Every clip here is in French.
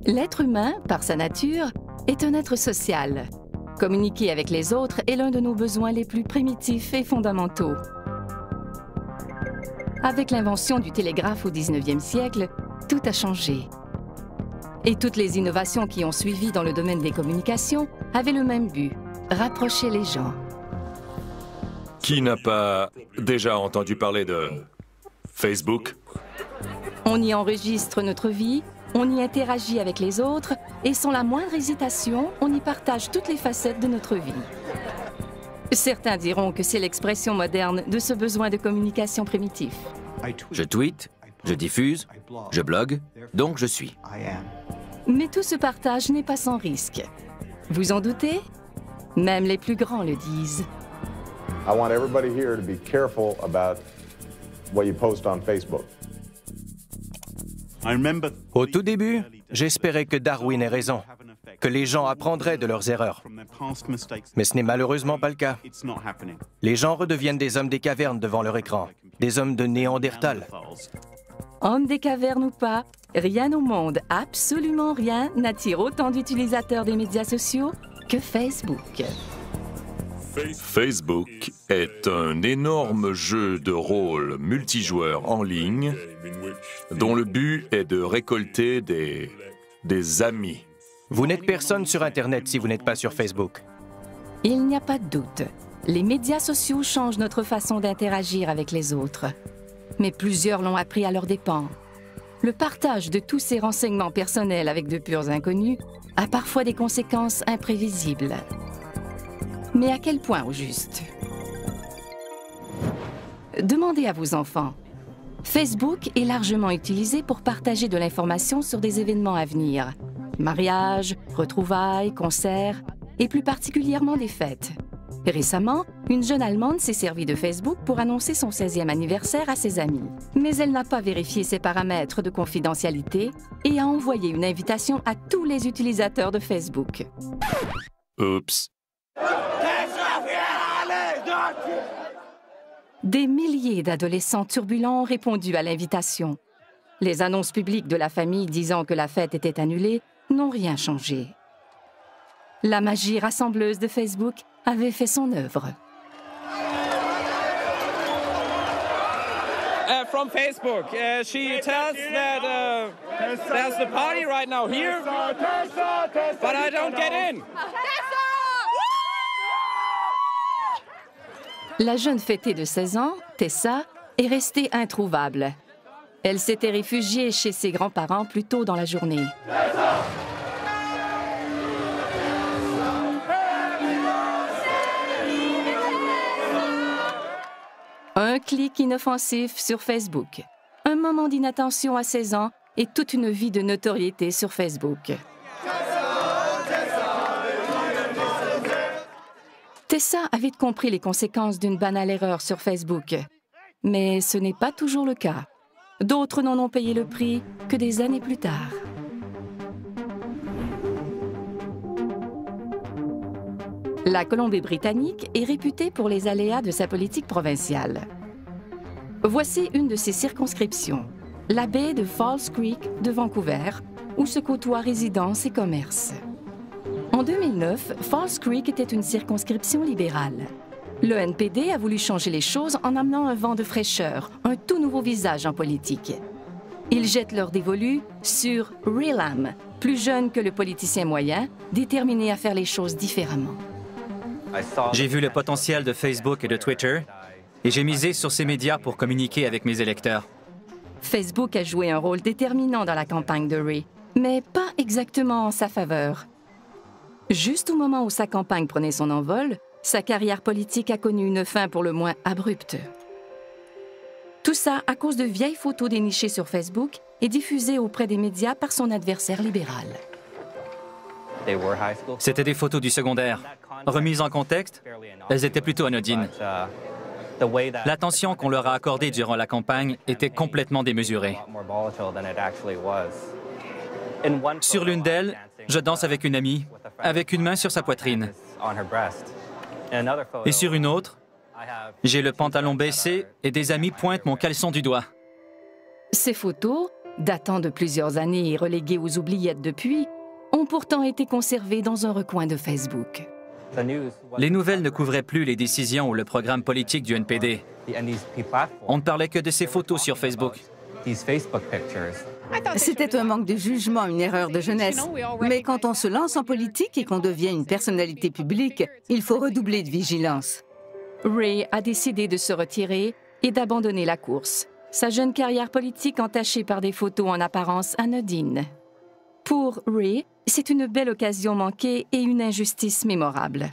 L'être humain, par sa nature, est un être social. Communiquer avec les autres est l'un de nos besoins les plus primitifs et fondamentaux. Avec l'invention du télégraphe au 19e siècle, tout a changé. Et toutes les innovations qui ont suivi dans le domaine des communications avaient le même but, rapprocher les gens. Qui n'a pas déjà entendu parler de Facebook? On y enregistre notre vie, on y interagit avec les autres et sans la moindre hésitation, on y partage toutes les facettes de notre vie. Certains diront que c'est l'expression moderne de ce besoin de communication primitif. Je tweete, je diffuse, je blogue, donc je suis. Mais tout ce partage n'est pas sans risque. Vous en doutez? Même les plus grands le disent. I want everybody here to be careful about what you post on Facebook. Au tout début, j'espérais que Darwin ait raison, que les gens apprendraient de leurs erreurs. Mais ce n'est malheureusement pas le cas. Les gens redeviennent des hommes des cavernes devant leur écran, des hommes de Néandertal. Hommes des cavernes ou pas, rien au monde, absolument rien, n'attire autant d'utilisateurs des médias sociaux que Facebook. Facebook est un énorme jeu de rôle multijoueur en ligne dont le but est de récolter des amis. Vous n'êtes personne sur Internet si vous n'êtes pas sur Facebook. Il n'y a pas de doute. Les médias sociaux changent notre façon d'interagir avec les autres. Mais plusieurs l'ont appris à leurs dépens. Le partage de tous ces renseignements personnels avec de purs inconnus a parfois des conséquences imprévisibles. Mais à quel point au juste? Demandez à vos enfants. Facebook est largement utilisé pour partager de l'information sur des événements à venir. Mariages, retrouvailles, concerts, et plus particulièrement des fêtes. Récemment, une jeune Allemande s'est servie de Facebook pour annoncer son 16e anniversaire à ses amis. Mais elle n'a pas vérifié ses paramètres de confidentialité et a envoyé une invitation à tous les utilisateurs de Facebook. Oups. Des milliers d'adolescents turbulents ont répondu à l'invitation. Les annonces publiques de la famille disant que la fête était annulée n'ont rien changé. La magie rassembleuse de Facebook avait fait son œuvre. From Facebook, she tells that there's the party right now here, but I don't get in. La jeune fêtée de 16 ans, Tessa, est restée introuvable. Elle s'était réfugiée chez ses grands-parents plus tôt dans la journée. Un clic inoffensif sur Facebook, un moment d'inattention à 16 ans et toute une vie de notoriété sur Facebook. Tessa a vite compris les conséquences d'une banale erreur sur Facebook. Mais ce n'est pas toujours le cas. D'autres n'en ont payé le prix que des années plus tard. La Colombie-Britannique est réputée pour les aléas de sa politique provinciale. Voici une de ses circonscriptions, la baie de Falls Creek de Vancouver, où se côtoient résidences et commerces. En 2009, Falls Creek était une circonscription libérale. Le NPD a voulu changer les choses en amenant un vent de fraîcheur, un tout nouveau visage en politique. Ils jettent leur dévolu sur Relam, plus jeune que le politicien moyen, déterminé à faire les choses différemment. J'ai vu le potentiel de Facebook et de Twitter et j'ai misé sur ces médias pour communiquer avec mes électeurs. Facebook a joué un rôle déterminant dans la campagne de Ray, mais pas exactement en sa faveur. Juste au moment où sa campagne prenait son envol, sa carrière politique a connu une fin pour le moins abrupte. Tout ça à cause de vieilles photos dénichées sur Facebook et diffusées auprès des médias par son adversaire libéral. C'était des photos du secondaire. Remises en contexte, elles étaient plutôt anodines. L'attention qu'on leur a accordée durant la campagne était complètement démesurée. Sur l'une d'elles, je danse avec une amie, avec une main sur sa poitrine. Et sur une autre, j'ai le pantalon baissé et des amis pointent mon caleçon du doigt. Ces photos, datant de plusieurs années et reléguées aux oubliettes depuis, ont pourtant été conservées dans un recoin de Facebook. Les nouvelles ne couvraient plus les décisions ou le programme politique du NPD. On ne parlait que de ces photos sur Facebook. C'était un manque de jugement, une erreur de jeunesse. Mais quand on se lance en politique et qu'on devient une personnalité publique, il faut redoubler de vigilance. Ray a décidé de se retirer et d'abandonner la course, sa jeune carrière politique entachée par des photos en apparence anodines. Pour Ray, c'est une belle occasion manquée et une injustice mémorable.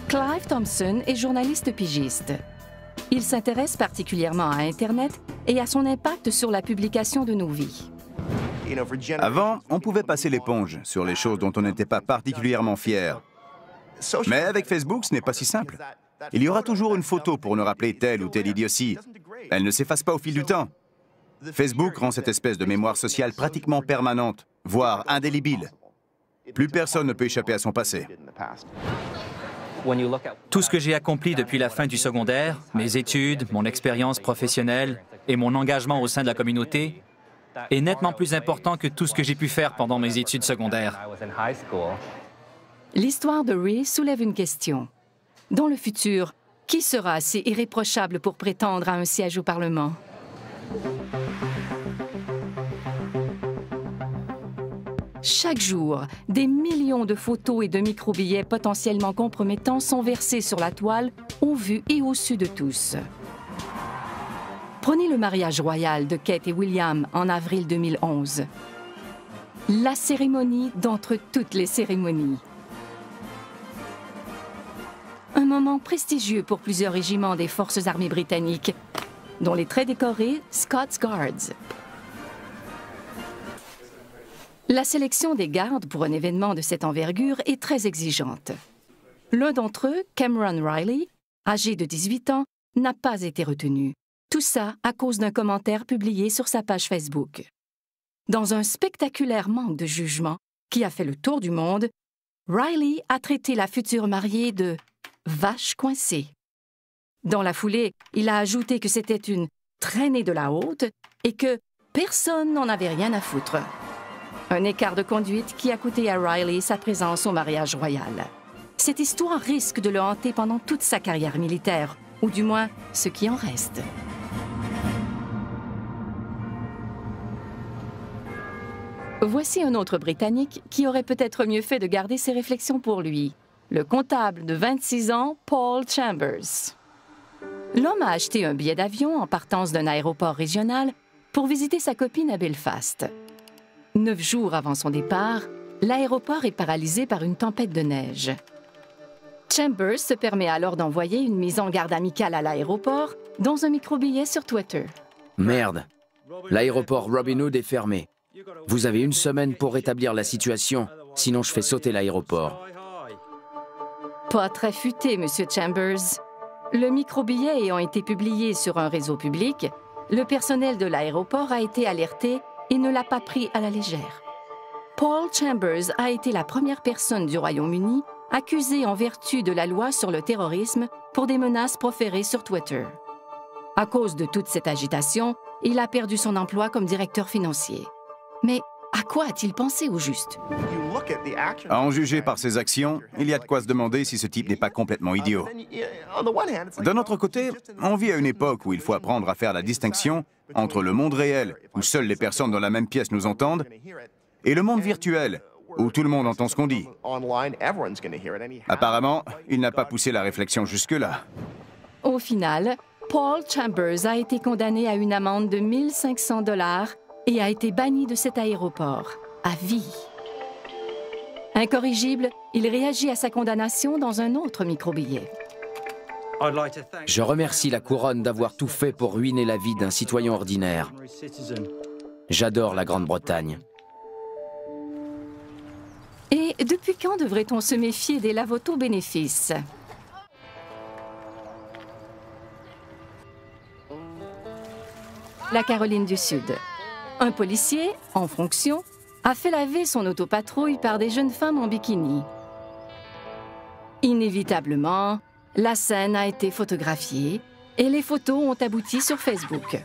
Clive Thompson est journaliste pigiste. Il s'intéresse particulièrement à Internet et à son impact sur la publication de nos vies. Avant, on pouvait passer l'éponge sur les choses dont on n'était pas particulièrement fier. Mais avec Facebook, ce n'est pas si simple. Il y aura toujours une photo pour nous rappeler telle ou telle idiotie. Elle ne s'efface pas au fil du temps. Facebook rend cette espèce de mémoire sociale pratiquement permanente, voire indélébile. Plus personne ne peut échapper à son passé. Tout ce que j'ai accompli depuis la fin du secondaire, mes études, mon expérience professionnelle et mon engagement au sein de la communauté, est nettement plus important que tout ce que j'ai pu faire pendant mes études secondaires. L'histoire de Ray soulève une question. Dans le futur, qui sera assez irréprochable pour prétendre à un siège au Parlement? Chaque jour, des millions de photos et de microbillets potentiellement compromettants sont versés sur la toile, au vu et au su de tous. Prenez le mariage royal de Kate et William en avril 2011. La cérémonie d'entre toutes les cérémonies. Un moment prestigieux pour plusieurs régiments des forces armées britanniques, dont les très décorés Scots Guards. La sélection des gardes pour un événement de cette envergure est très exigeante. L'un d'entre eux, Cameron Riley, âgé de 18 ans, n'a pas été retenu. Tout ça à cause d'un commentaire publié sur sa page Facebook. Dans un spectaculaire manque de jugement qui a fait le tour du monde, Riley a traité la future mariée de « vache coincée ». Dans la foulée, il a ajouté que c'était une « traînée de la haute » et que personne n'en avait rien à foutre. Un écart de conduite qui a coûté à Riley sa présence au mariage royal. Cette histoire risque de le hanter pendant toute sa carrière militaire, ou du moins ce qui en reste. Voici un autre Britannique qui aurait peut-être mieux fait de garder ses réflexions pour lui. Le comptable de 26 ans, Paul Chambers. L'homme a acheté un billet d'avion en partance d'un aéroport régional pour visiter sa copine à Belfast. 9 jours avant son départ, l'aéroport est paralysé par une tempête de neige. Chambers se permet alors d'envoyer une mise en garde amicale à l'aéroport dans un microbillet sur Twitter. Merde, l'aéroport Robin Hood est fermé. Vous avez 1 semaine pour rétablir la situation, sinon je fais sauter l'aéroport. Pas très futé, Monsieur Chambers. Le microbillet ayant été publié sur un réseau public, le personnel de l'aéroport a été alerté et ne l'a pas pris à la légère. Paul Chambers a été la première personne du Royaume-Uni accusée en vertu de la loi sur le terrorisme pour des menaces proférées sur Twitter. À cause de toute cette agitation, il a perdu son emploi comme directeur financier. Mais à quoi a-t-il pensé au juste? À en juger par ses actions, il y a de quoi se demander si ce type n'est pas complètement idiot. D'un autre côté, on vit à une époque où il faut apprendre à faire la distinction entre le monde réel, où seules les personnes dans la même pièce nous entendent, et le monde virtuel, où tout le monde entend ce qu'on dit. Apparemment, il n'a pas poussé la réflexion jusque-là. Au final, Paul Chambers a été condamné à une amende de 1 500 $ et a été banni de cet aéroport, à vie. Incorrigible, il réagit à sa condamnation dans un autre microbillet. Je remercie la couronne d'avoir tout fait pour ruiner la vie d'un citoyen ordinaire. J'adore la Grande-Bretagne. Et depuis quand devrait-on se méfier des lavoto-bénéfices? La Caroline du Sud. Un policier, en fonction, a fait laver son autopatrouille par des jeunes femmes en bikini. Inévitablement, la scène a été photographiée et les photos ont abouti sur Facebook.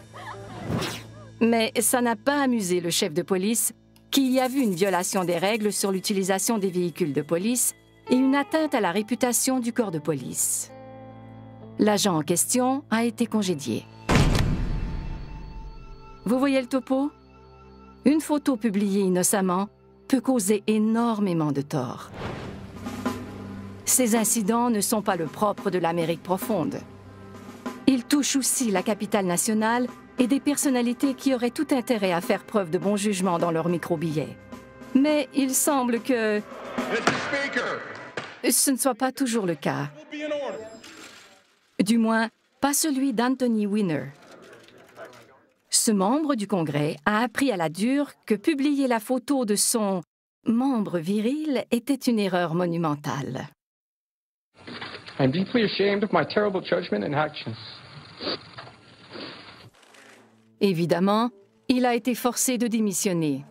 Mais ça n'a pas amusé le chef de police, qui y a vu une violation des règles sur l'utilisation des véhicules de police et une atteinte à la réputation du corps de police. L'agent en question a été congédié. Vous voyez le topo? Une photo publiée innocemment peut causer énormément de tort. Ces incidents ne sont pas le propre de l'Amérique profonde. Ils touchent aussi la capitale nationale et des personnalités qui auraient tout intérêt à faire preuve de bon jugement dans leurs micro-billets. Mais il semble que ce ne soit pas toujours le cas. Du moins, pas celui d'Anthony Weiner. Ce membre du Congrès a appris à la dure que publier la photo de son membre viril était une erreur monumentale. I'm deeply ashamed of my terrible judgment and actions. Évidemment, il a été forcé de démissionner.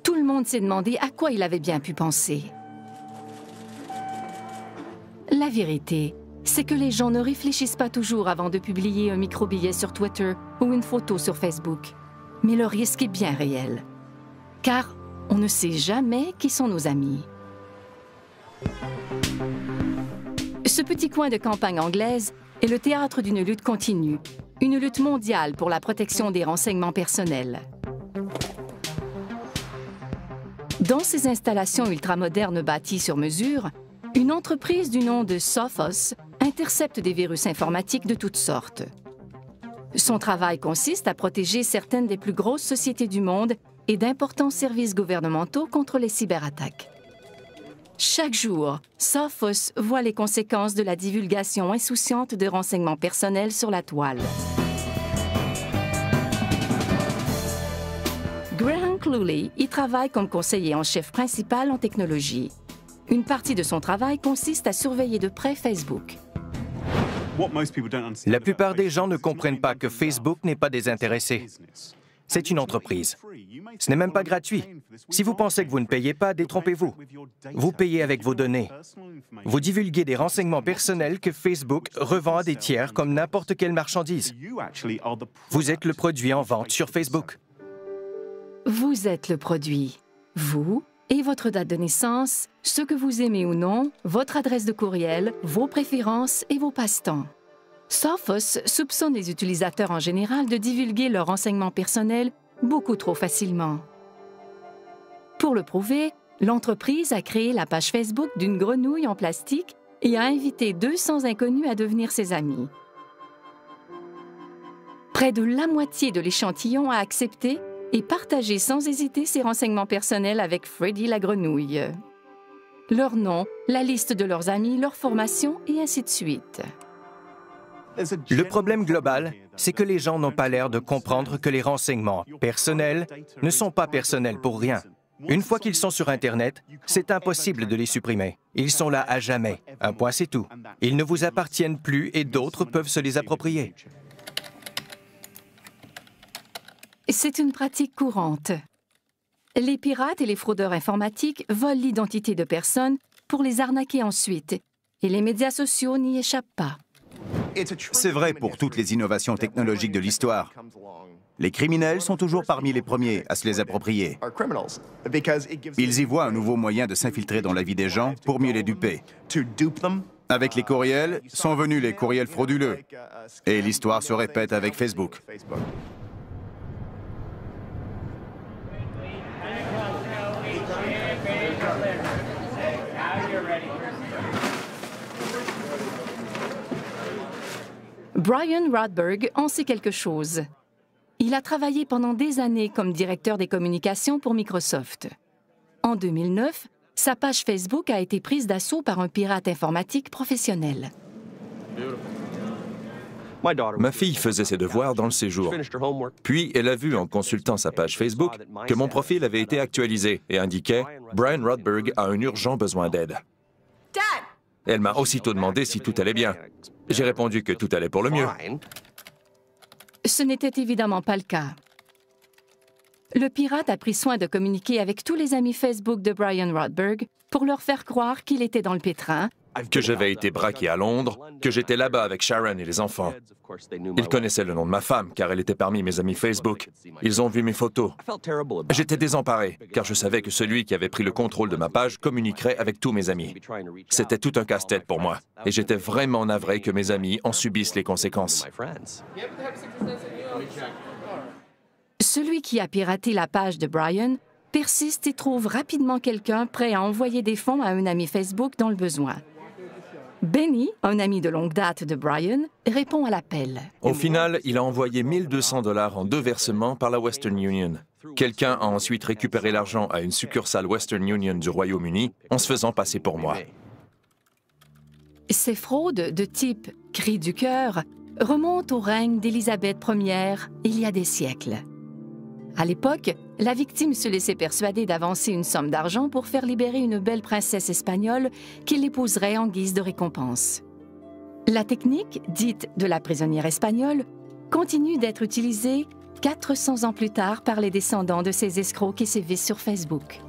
Tout le monde s'est demandé à quoi il avait bien pu penser. La vérité, c'est que les gens ne réfléchissent pas toujours avant de publier un micro-billet sur Twitter ou une photo sur Facebook. Mais le risque est bien réel. Car on ne sait jamais qui sont nos amis. Ce petit coin de campagne anglaise est le théâtre d'une lutte continue, une lutte mondiale pour la protection des renseignements personnels. Dans ces installations ultramodernes bâties sur mesure, une entreprise du nom de Sophos intercepte des virus informatiques de toutes sortes. Son travail consiste à protéger certaines des plus grosses sociétés du monde et d'importants services gouvernementaux contre les cyberattaques. Chaque jour, Sophos voit les conséquences de la divulgation insouciante de renseignements personnels sur la toile. Graham Cluley y travaille comme conseiller en chef principal en technologie. Une partie de son travail consiste à surveiller de près Facebook. La plupart des gens ne comprennent pas que Facebook n'est pas désintéressé. C'est une entreprise. Ce n'est même pas gratuit. Si vous pensez que vous ne payez pas, détrompez-vous. Vous payez avec vos données. Vous divulguez des renseignements personnels que Facebook revend à des tiers comme n'importe quelle marchandise. Vous êtes le produit en vente sur Facebook. Vous êtes le produit. Vous et votre date de naissance, ce que vous aimez ou non, votre adresse de courriel, vos préférences et vos passe-temps. Sophos soupçonne les utilisateurs en général de divulguer leurs renseignements personnels beaucoup trop facilement. Pour le prouver, l'entreprise a créé la page Facebook d'une grenouille en plastique et a invité 200 inconnus à devenir ses amis. Près de la moitié de l'échantillon a accepté et partagé sans hésiter ses renseignements personnels avec Freddy la grenouille. Leur nom, la liste de leurs amis, leur formation et ainsi de suite. Le problème global, c'est que les gens n'ont pas l'air de comprendre que les renseignements personnels ne sont pas personnels pour rien. Une fois qu'ils sont sur Internet, c'est impossible de les supprimer. Ils sont là à jamais. Un point, c'est tout. Ils ne vous appartiennent plus et d'autres peuvent se les approprier. C'est une pratique courante. Les pirates et les fraudeurs informatiques volent l'identité de personnes pour les arnaquer ensuite, et les médias sociaux n'y échappent pas. C'est vrai pour toutes les innovations technologiques de l'histoire. Les criminels sont toujours parmi les premiers à se les approprier. Ils y voient un nouveau moyen de s'infiltrer dans la vie des gens pour mieux les duper. Avec les courriels, sont venus les courriels frauduleux. Et l'histoire se répète avec Facebook. Brian Rodberg en sait quelque chose. Il a travaillé pendant des années comme directeur des communications pour Microsoft. En 2009, sa page Facebook a été prise d'assaut par un pirate informatique professionnel. Ma fille faisait ses devoirs dans le séjour. Puis, elle a vu en consultant sa page Facebook que mon profil avait été actualisé et indiquait « Brian Rodberg a un urgent besoin d'aide ». Elle m'a aussitôt demandé si tout allait bien. J'ai répondu que tout allait pour le mieux. Ce n'était évidemment pas le cas. Le pirate a pris soin de communiquer avec tous les amis Facebook de Brian Rodberg pour leur faire croire qu'il était dans le pétrin que j'avais été braqué à Londres, que j'étais là-bas avec Sharon et les enfants. Ils connaissaient le nom de ma femme, car elle était parmi mes amis Facebook. Ils ont vu mes photos. J'étais désemparé, car je savais que celui qui avait pris le contrôle de ma page communiquerait avec tous mes amis. C'était tout un casse-tête pour moi, et j'étais vraiment navré que mes amis en subissent les conséquences. Celui qui a piraté la page de Brian persiste et trouve rapidement quelqu'un prêt à envoyer des fonds à un ami Facebook dans le besoin. Benny, un ami de longue date de Brian, répond à l'appel. Au final, il a envoyé 1 200 $ en 2 versements par la Western Union. Quelqu'un a ensuite récupéré l'argent à une succursale Western Union du Royaume-Uni en se faisant passer pour moi. Ces fraudes de type « cri du cœur » remontent au règne d'Élisabeth Ier il y a des siècles. À l'époque, la victime se laissait persuader d'avancer une somme d'argent pour faire libérer une belle princesse espagnole qu'il épouserait en guise de récompense. La technique, dite de la prisonnière espagnole, continue d'être utilisée 400 ans plus tard par les descendants de ces escrocs qui sévissent sur Facebook.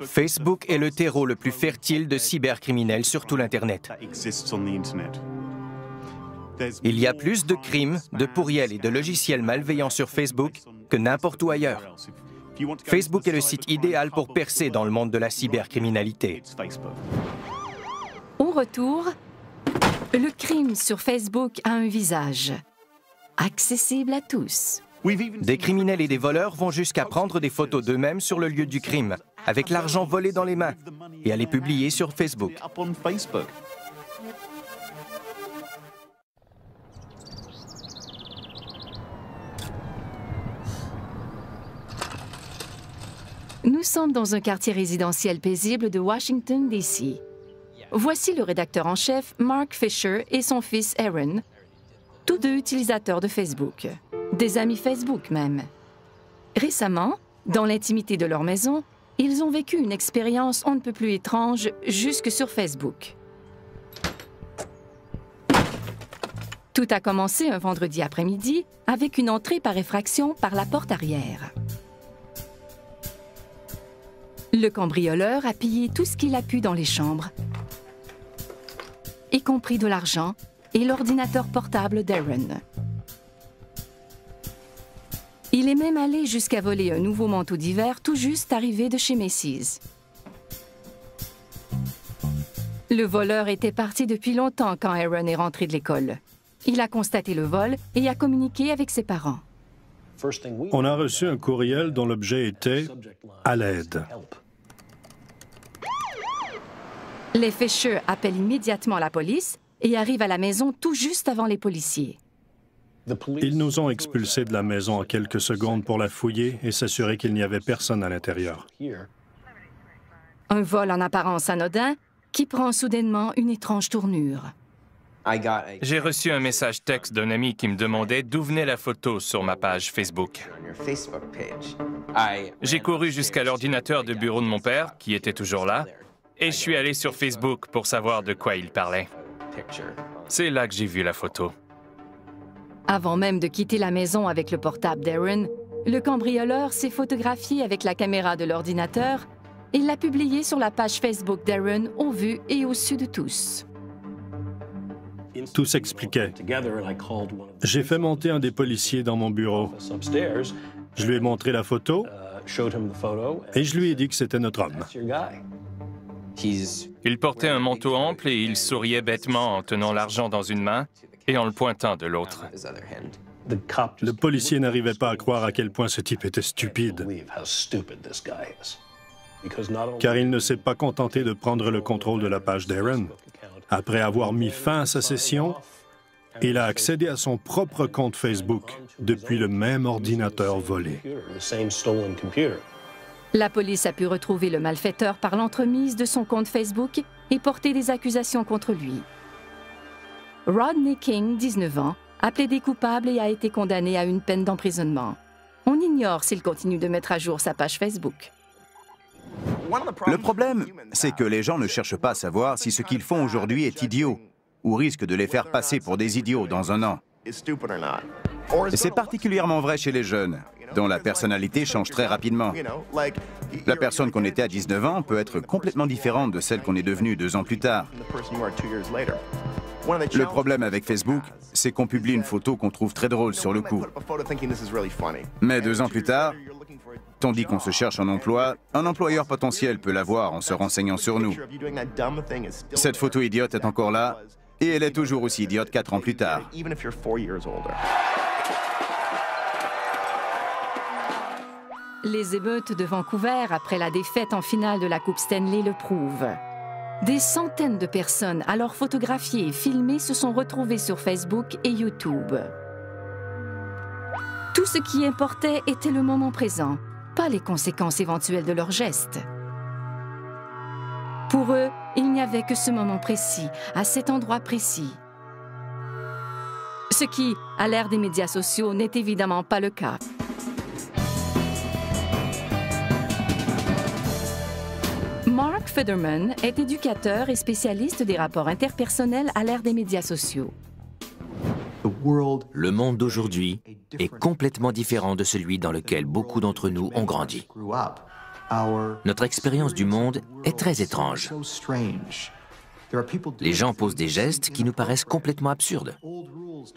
Facebook est le terreau le plus fertile de cybercriminels sur tout l'Internet. Il y a plus de crimes, de pourriels et de logiciels malveillants sur Facebook que n'importe où ailleurs. Facebook est le site idéal pour percer dans le monde de la cybercriminalité. Au retour, le crime sur Facebook a un visage, accessible à tous. Des criminels et des voleurs vont jusqu'à prendre des photos d'eux-mêmes sur le lieu du crime, avec l'argent volé dans les mains, et à les publier sur Facebook. Nous sommes dans un quartier résidentiel paisible de Washington, D.C. Voici le rédacteur en chef, Mark Fisher, et son fils Aaron, tous deux utilisateurs de Facebook, des amis Facebook même. Récemment, dans l'intimité de leur maison, ils ont vécu une expérience on ne peut plus étrange jusque sur Facebook. Tout a commencé un vendredi après-midi avec une entrée par effraction par la porte arrière. Le cambrioleur a pillé tout ce qu'il a pu dans les chambres, y compris de l'argent et l'ordinateur portable d'Aaron. Il est même allé jusqu'à voler un nouveau manteau d'hiver tout juste arrivé de chez Macy's. Le voleur était parti depuis longtemps quand Aaron est rentré de l'école. Il a constaté le vol et a communiqué avec ses parents. On a reçu un courriel dont l'objet était « à l'aide ». Les Fisher appellent immédiatement la police et arrivent à la maison tout juste avant les policiers. Ils nous ont expulsés de la maison en quelques secondes pour la fouiller et s'assurer qu'il n'y avait personne à l'intérieur. Un vol en apparence anodin qui prend soudainement une étrange tournure. J'ai reçu un message texte d'un ami qui me demandait d'où venait la photo sur ma page Facebook. J'ai couru jusqu'à l'ordinateur de bureau de mon père, qui était toujours là, et je suis allé sur Facebook pour savoir de quoi il parlait. C'est là que j'ai vu la photo. Avant même de quitter la maison avec le portable d'Aaron, le cambrioleur s'est photographié avec la caméra de l'ordinateur et l'a publié sur la page Facebook d'Aaron au vu et au su de tous. Tout s'expliquait. J'ai fait monter un des policiers dans mon bureau. Je lui ai montré la photo et je lui ai dit que c'était notre homme. Il portait un manteau ample et il souriait bêtement en tenant l'argent dans une main et en le pointant de l'autre. Le policier n'arrivait pas à croire à quel point ce type était stupide. Car il ne s'est pas contenté de prendre le contrôle de la page d'Aaron. Après avoir mis fin à sa session, il a accédé à son propre compte Facebook depuis le même ordinateur volé. La police a pu retrouver le malfaiteur par l'entremise de son compte Facebook et porter des accusations contre lui. Rodney King, 19 ans, a plaidé coupable et a été condamné à une peine d'emprisonnement. On ignore s'il continue de mettre à jour sa page Facebook. Le problème, c'est que les gens ne cherchent pas à savoir si ce qu'ils font aujourd'hui est idiot ou risque de les faire passer pour des idiots dans un an. Et c'est particulièrement vrai chez les jeunes. dont la personnalité change très rapidement. La personne qu'on était à 19 ans peut être complètement différente de celle qu'on est devenue 2 ans plus tard. Le problème avec Facebook, c'est qu'on publie une photo qu'on trouve très drôle sur le coup. Mais 2 ans plus tard, tandis qu'on se cherche un emploi, un employeur potentiel peut l'avoir en se renseignant sur nous. Cette photo idiote est encore là, et elle est toujours aussi idiote 4 ans plus tard. Les émeutes de Vancouver après la défaite en finale de la Coupe Stanley le prouvent. Des centaines de personnes, alors photographiées et filmées, se sont retrouvées sur Facebook et YouTube. Tout ce qui importait était le moment présent, pas les conséquences éventuelles de leurs gestes. Pour eux, il n'y avait que ce moment précis, à cet endroit précis. Ce qui, à l'ère des médias sociaux, n'est évidemment pas le cas. Mark Federman est éducateur et spécialiste des rapports interpersonnels à l'ère des médias sociaux. Le monde d'aujourd'hui est complètement différent de celui dans lequel beaucoup d'entre nous ont grandi. Notre expérience du monde est très étrange. Les gens posent des gestes qui nous paraissent complètement absurdes.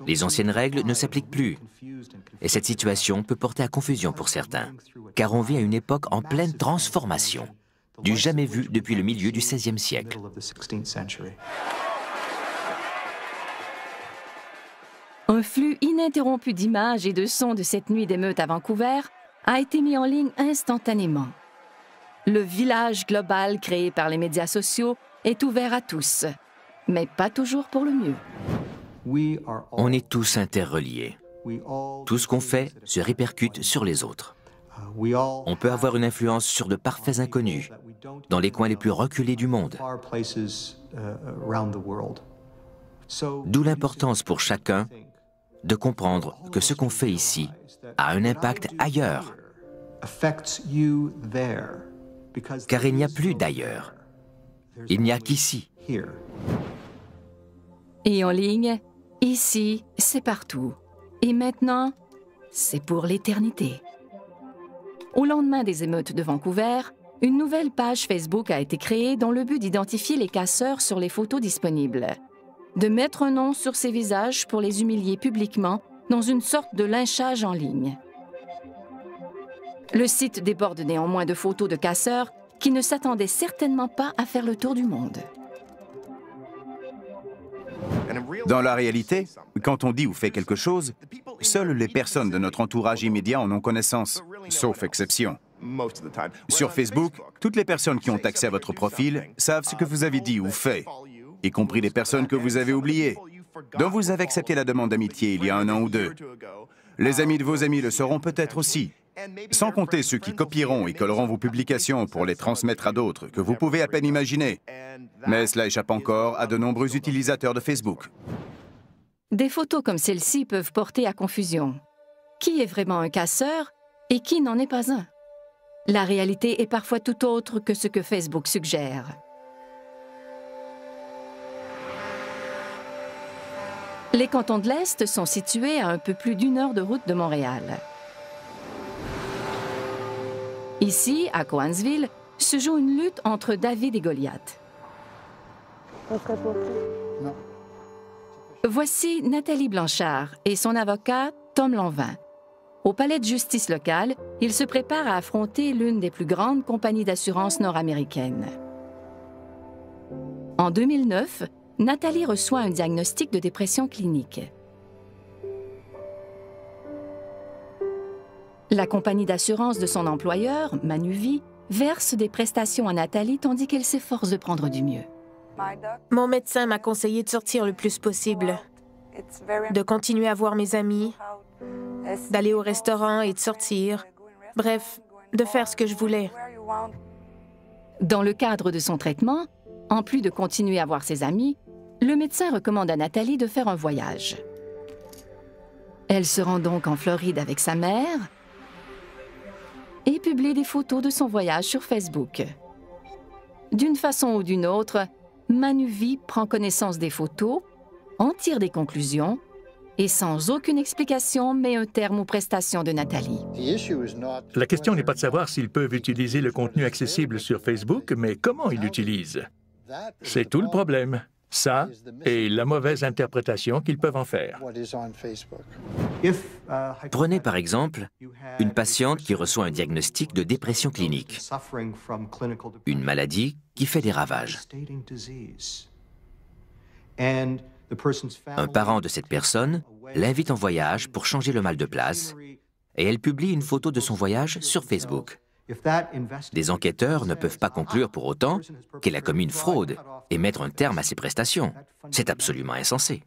Les anciennes règles ne s'appliquent plus. Et cette situation peut porter à confusion pour certains, car on vit à une époque en pleine transformation, du jamais vu depuis le milieu du XVIe siècle. Un flux ininterrompu d'images et de sons de cette nuit d'émeute à Vancouver a été mis en ligne instantanément. Le village global créé par les médias sociaux est ouvert à tous, mais pas toujours pour le mieux. On est tous interreliés. Tout ce qu'on fait se répercute sur les autres. On peut avoir une influence sur de parfaits inconnus, dans les coins les plus reculés du monde. D'où l'importance pour chacun de comprendre que ce qu'on fait ici a un impact ailleurs. Car il n'y a plus d'ailleurs. Il n'y a qu'ici. Et en ligne, ici, c'est partout. Et maintenant, c'est pour l'éternité. Au lendemain des émeutes de Vancouver, une nouvelle page Facebook a été créée dans le but d'identifier les casseurs sur les photos disponibles, de mettre un nom sur ces visages pour les humilier publiquement dans une sorte de lynchage en ligne. Le site déborde néanmoins de photos de casseurs qui ne s'attendaient certainement pas à faire le tour du monde. Dans la réalité, quand on dit ou fait quelque chose, seules les personnes de notre entourage immédiat en ont connaissance, sauf exception. Sur Facebook, toutes les personnes qui ont accès à votre profil savent ce que vous avez dit ou fait, y compris les personnes que vous avez oubliées, dont vous avez accepté la demande d'amitié il y a 1 an ou 2. Les amis de vos amis le sauront peut-être aussi, sans compter ceux qui copieront et colleront vos publications pour les transmettre à d'autres que vous pouvez à peine imaginer. Mais cela échappe encore à de nombreux utilisateurs de Facebook. Des photos comme celle-ci peuvent porter à confusion. Qui est vraiment un casseur et qui n'en est pas un? La réalité est parfois tout autre que ce que Facebook suggère. Les cantons de l'Est sont situés à un peu plus d'1 heure de route de Montréal. Ici, à Cowansville, se joue une lutte entre David et Goliath. Voici Nathalie Blanchard et son avocat, Tom Lanvin. Au palais de justice local, ils se préparent à affronter l'une des plus grandes compagnies d'assurance nord-américaines. En 2009, Nathalie reçoit un diagnostic de dépression clinique. La compagnie d'assurance de son employeur, Manuvie, verse des prestations à Nathalie tandis qu'elle s'efforce de prendre du mieux. Mon médecin m'a conseillé de sortir le plus possible, de continuer à voir mes amis, d'aller au restaurant et de sortir. Bref, de faire ce que je voulais. Dans le cadre de son traitement, en plus de continuer à voir ses amis, le médecin recommande à Nathalie de faire un voyage. Elle se rend donc en Floride avec sa mère et publie des photos de son voyage sur Facebook. D'une façon ou d'une autre, Manuvie prend connaissance des photos, en tire des conclusions et sans aucune explication met un terme aux prestations de Nathalie. La question n'est pas de savoir s'ils peuvent utiliser le contenu accessible sur Facebook, mais comment ils l'utilisent. C'est tout le problème. Ça et la mauvaise interprétation qu'ils peuvent en faire. Prenez par exemple une patiente qui reçoit un diagnostic de dépression clinique, une maladie qui fait des ravages. Un parent de cette personne l'invite en voyage pour changer le mal de place et elle publie une photo de son voyage sur Facebook. Des enquêteurs ne peuvent pas conclure pour autant qu'elle a commis une fraude et mettre un terme à ses prestations. C'est absolument insensé.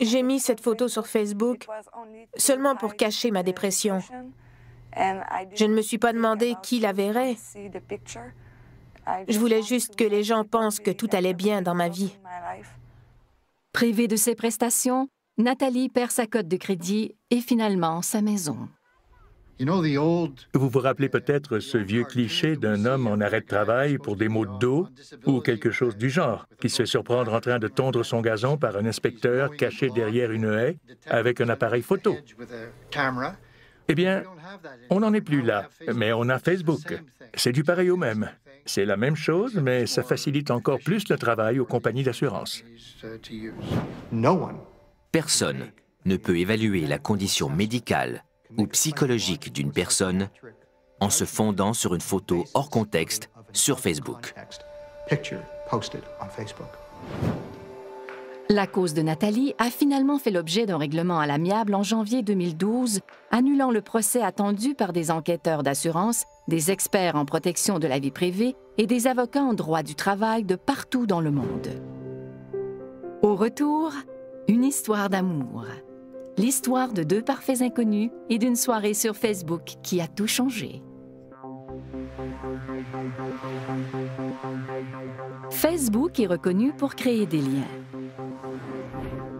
J'ai mis cette photo sur Facebook seulement pour cacher ma dépression. Je ne me suis pas demandé qui la verrait. Je voulais juste que les gens pensent que tout allait bien dans ma vie. Privée de ses prestations, Nathalie perd sa cote de crédit et finalement sa maison. Vous vous rappelez peut-être ce vieux cliché d'un homme en arrêt de travail pour des maux de dos ou quelque chose du genre, qui se fait surprendre en train de tondre son gazon par un inspecteur caché derrière une haie avec un appareil photo. Eh bien, on n'en est plus là, mais on a Facebook. C'est du pareil au même. C'est la même chose, mais ça facilite encore plus le travail aux compagnies d'assurance. Personne ne peut évaluer la condition médicale ou psychologique d'une personne en se fondant sur une photo hors contexte sur Facebook. La cause de Nathalie a finalement fait l'objet d'un règlement à l'amiable en janvier 2012, annulant le procès attendu par des enquêteurs d'assurance, des experts en protection de la vie privée et des avocats en droit du travail de partout dans le monde. Au retour, une histoire d'amour. L'histoire de deux parfaits inconnus et d'une soirée sur Facebook qui a tout changé. Facebook est reconnu pour créer des liens.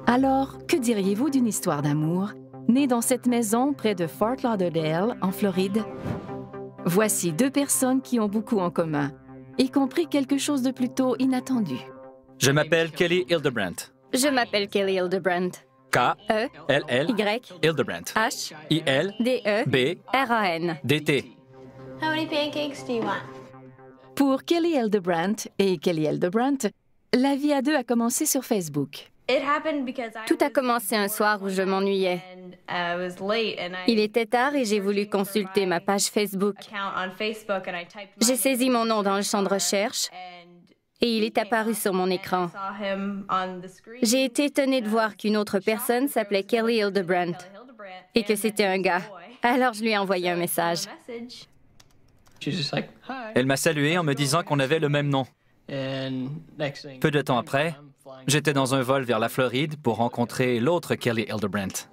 Alors, que diriez-vous d'une histoire d'amour née dans cette maison près de Fort Lauderdale, en Floride? Voici deux personnes qui ont beaucoup en commun, y compris quelque chose de plutôt inattendu. Je m'appelle Kelly Hildebrandt. Je m'appelle Kelly Hildebrandt. K-L-L, Hildebrandt. H-I-L-D-E-B-R-A-N. D-T. How many pancakes do you want? Pour Kelly Hildebrandt et Kelly Hildebrandt, la vie à deux a commencé sur Facebook. Tout a commencé un soir où je m'ennuyais. Il était tard et j'ai voulu consulter ma page Facebook. J'ai saisi mon nom dans le champ de recherche et il est apparu sur mon écran. J'ai été étonnée de voir qu'une autre personne s'appelait Kelly Hildebrandt et que c'était un gars. Alors je lui ai envoyé un message. Elle m'a salué en me disant qu'on avait le même nom. Peu de temps après, j'étais dans un vol vers la Floride pour rencontrer l'autre Kelly Hildebrandt.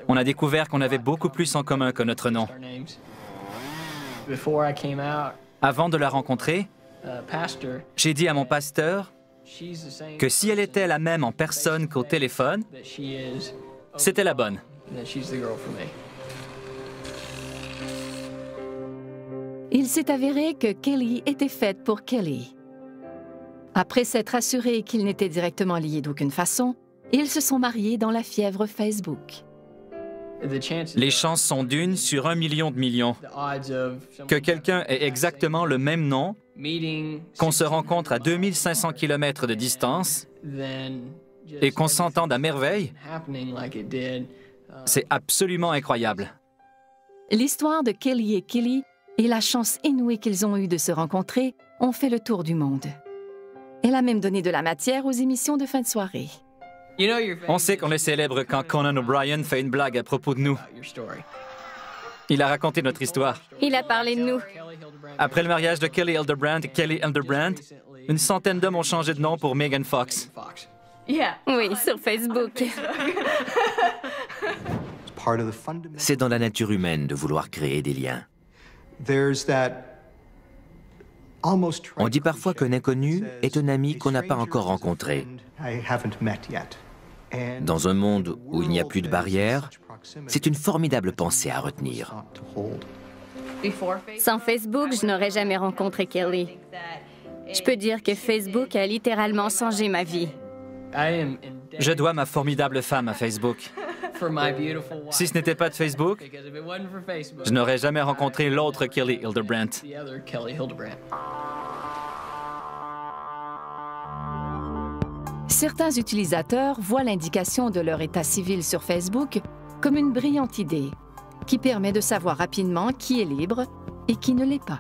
On a découvert qu'on avait beaucoup plus en commun que notre nom. Avant de la rencontrer, j'ai dit à mon pasteur que si elle était la même en personne qu'au téléphone, c'était la bonne. Il s'est avéré que Kelly était faite pour Kelly. Après s'être assuré qu'ils n'étaient directement liés d'aucune façon, ils se sont mariés dans la fièvre Facebook. Les chances sont d'une sur 1 million de millions. Que quelqu'un ait exactement le même nom, qu'on se rencontre à 2500 km de distance et qu'on s'entende à merveille, c'est absolument incroyable. L'histoire de Kelly et Kelly et la chance inouïe qu'ils ont eue de se rencontrer ont fait le tour du monde. Elle a même donné de la matière aux émissions de fin de soirée. On sait qu'on est célèbre quand Conan O'Brien fait une blague à propos de nous. Il a raconté notre histoire. Il a parlé de nous. Après le mariage de Kelly Hildebrandt et Kelly Hildebrandt, une centaine d'hommes ont changé de nom pour Megan Fox. Oui, sur Facebook. C'est dans la nature humaine de vouloir créer des liens. On dit parfois qu'un inconnu est un ami qu'on n'a pas encore rencontré. Dans un monde où il n'y a plus de barrières, c'est une formidable pensée à retenir. Sans Facebook, je n'aurais jamais rencontré Kelly. Je peux dire que Facebook a littéralement changé ma vie. Je dois ma formidable femme à Facebook. Si ce n'était pas de Facebook, je n'aurais jamais rencontré l'autre Kelly Hildebrandt. Certains utilisateurs voient l'indication de leur état civil sur Facebook comme une brillante idée qui permet de savoir rapidement qui est libre et qui ne l'est pas.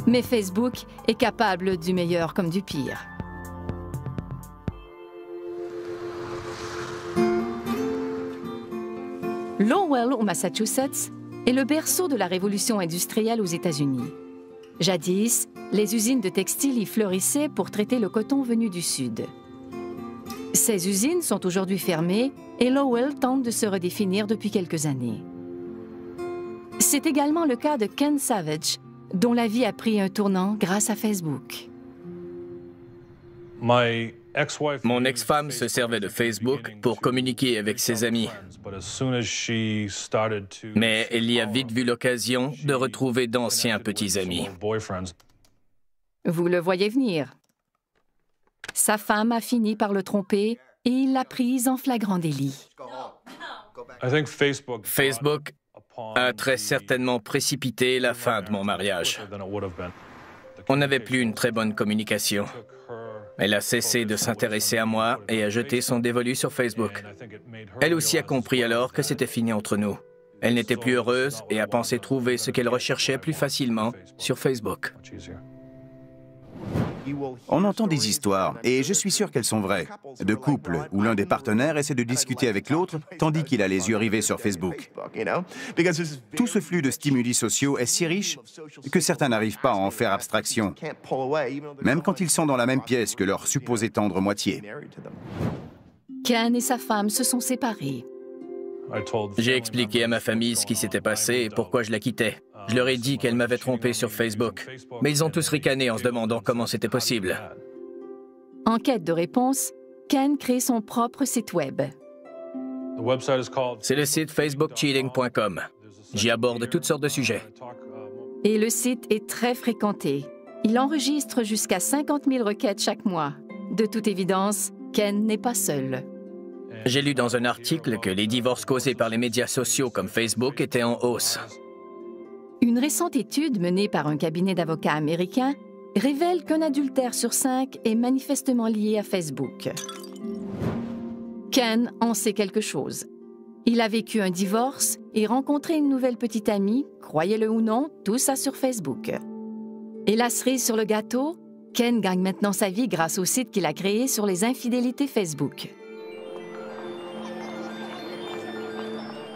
Mais Facebook est capable du meilleur comme du pire. Lowell, au Massachusetts, est le berceau de la révolution industrielle aux États-Unis. Jadis, les usines de textiles y fleurissaient pour traiter le coton venu du Sud. Ces usines sont aujourd'hui fermées et Lowell tente de se redéfinir depuis quelques années. C'est également le cas de Ken Savage, dont la vie a pris un tournant grâce à Facebook. Mon ex-femme se servait de Facebook pour communiquer avec ses amis. Mais elle y a vite vu l'occasion de retrouver d'anciens petits amis. Vous le voyez venir. Sa femme a fini par le tromper et il l'a prise en flagrant délit. Facebook a très certainement précipité la fin de mon mariage. On n'avait plus une très bonne communication. Elle a cessé de s'intéresser à moi et a jeté son dévolu sur Facebook. Elle aussi a compris alors que c'était fini entre nous. Elle n'était plus heureuse et a pensé trouver ce qu'elle recherchait plus facilement sur Facebook. On entend des histoires, et je suis sûr qu'elles sont vraies, de couples où l'un des partenaires essaie de discuter avec l'autre tandis qu'il a les yeux rivés sur Facebook. Tout ce flux de stimuli sociaux est si riche que certains n'arrivent pas à en faire abstraction, même quand ils sont dans la même pièce que leur supposée tendre moitié. Ken et sa femme se sont séparés. J'ai expliqué à ma famille ce qui s'était passé et pourquoi je la quittais. Je leur ai dit qu'elle m'avait trompé sur Facebook, mais ils ont tous ricané en se demandant comment c'était possible. En quête de réponse, Ken crée son propre site web. C'est le site facebookcheating.com. J'y aborde toutes sortes de sujets. Et le site est très fréquenté. Il enregistre jusqu'à 50 000 requêtes chaque mois. De toute évidence, Ken n'est pas seul. J'ai lu dans un article que les divorces causés par les médias sociaux comme Facebook étaient en hausse. Une récente étude menée par un cabinet d'avocats américain révèle qu'un adultère sur 5 est manifestement lié à Facebook. Ken en sait quelque chose. Il a vécu un divorce et rencontré une nouvelle petite amie, croyez-le ou non, tout ça sur Facebook. Et la cerise sur le gâteau, Ken gagne maintenant sa vie grâce au site qu'il a créé sur les infidélités Facebook.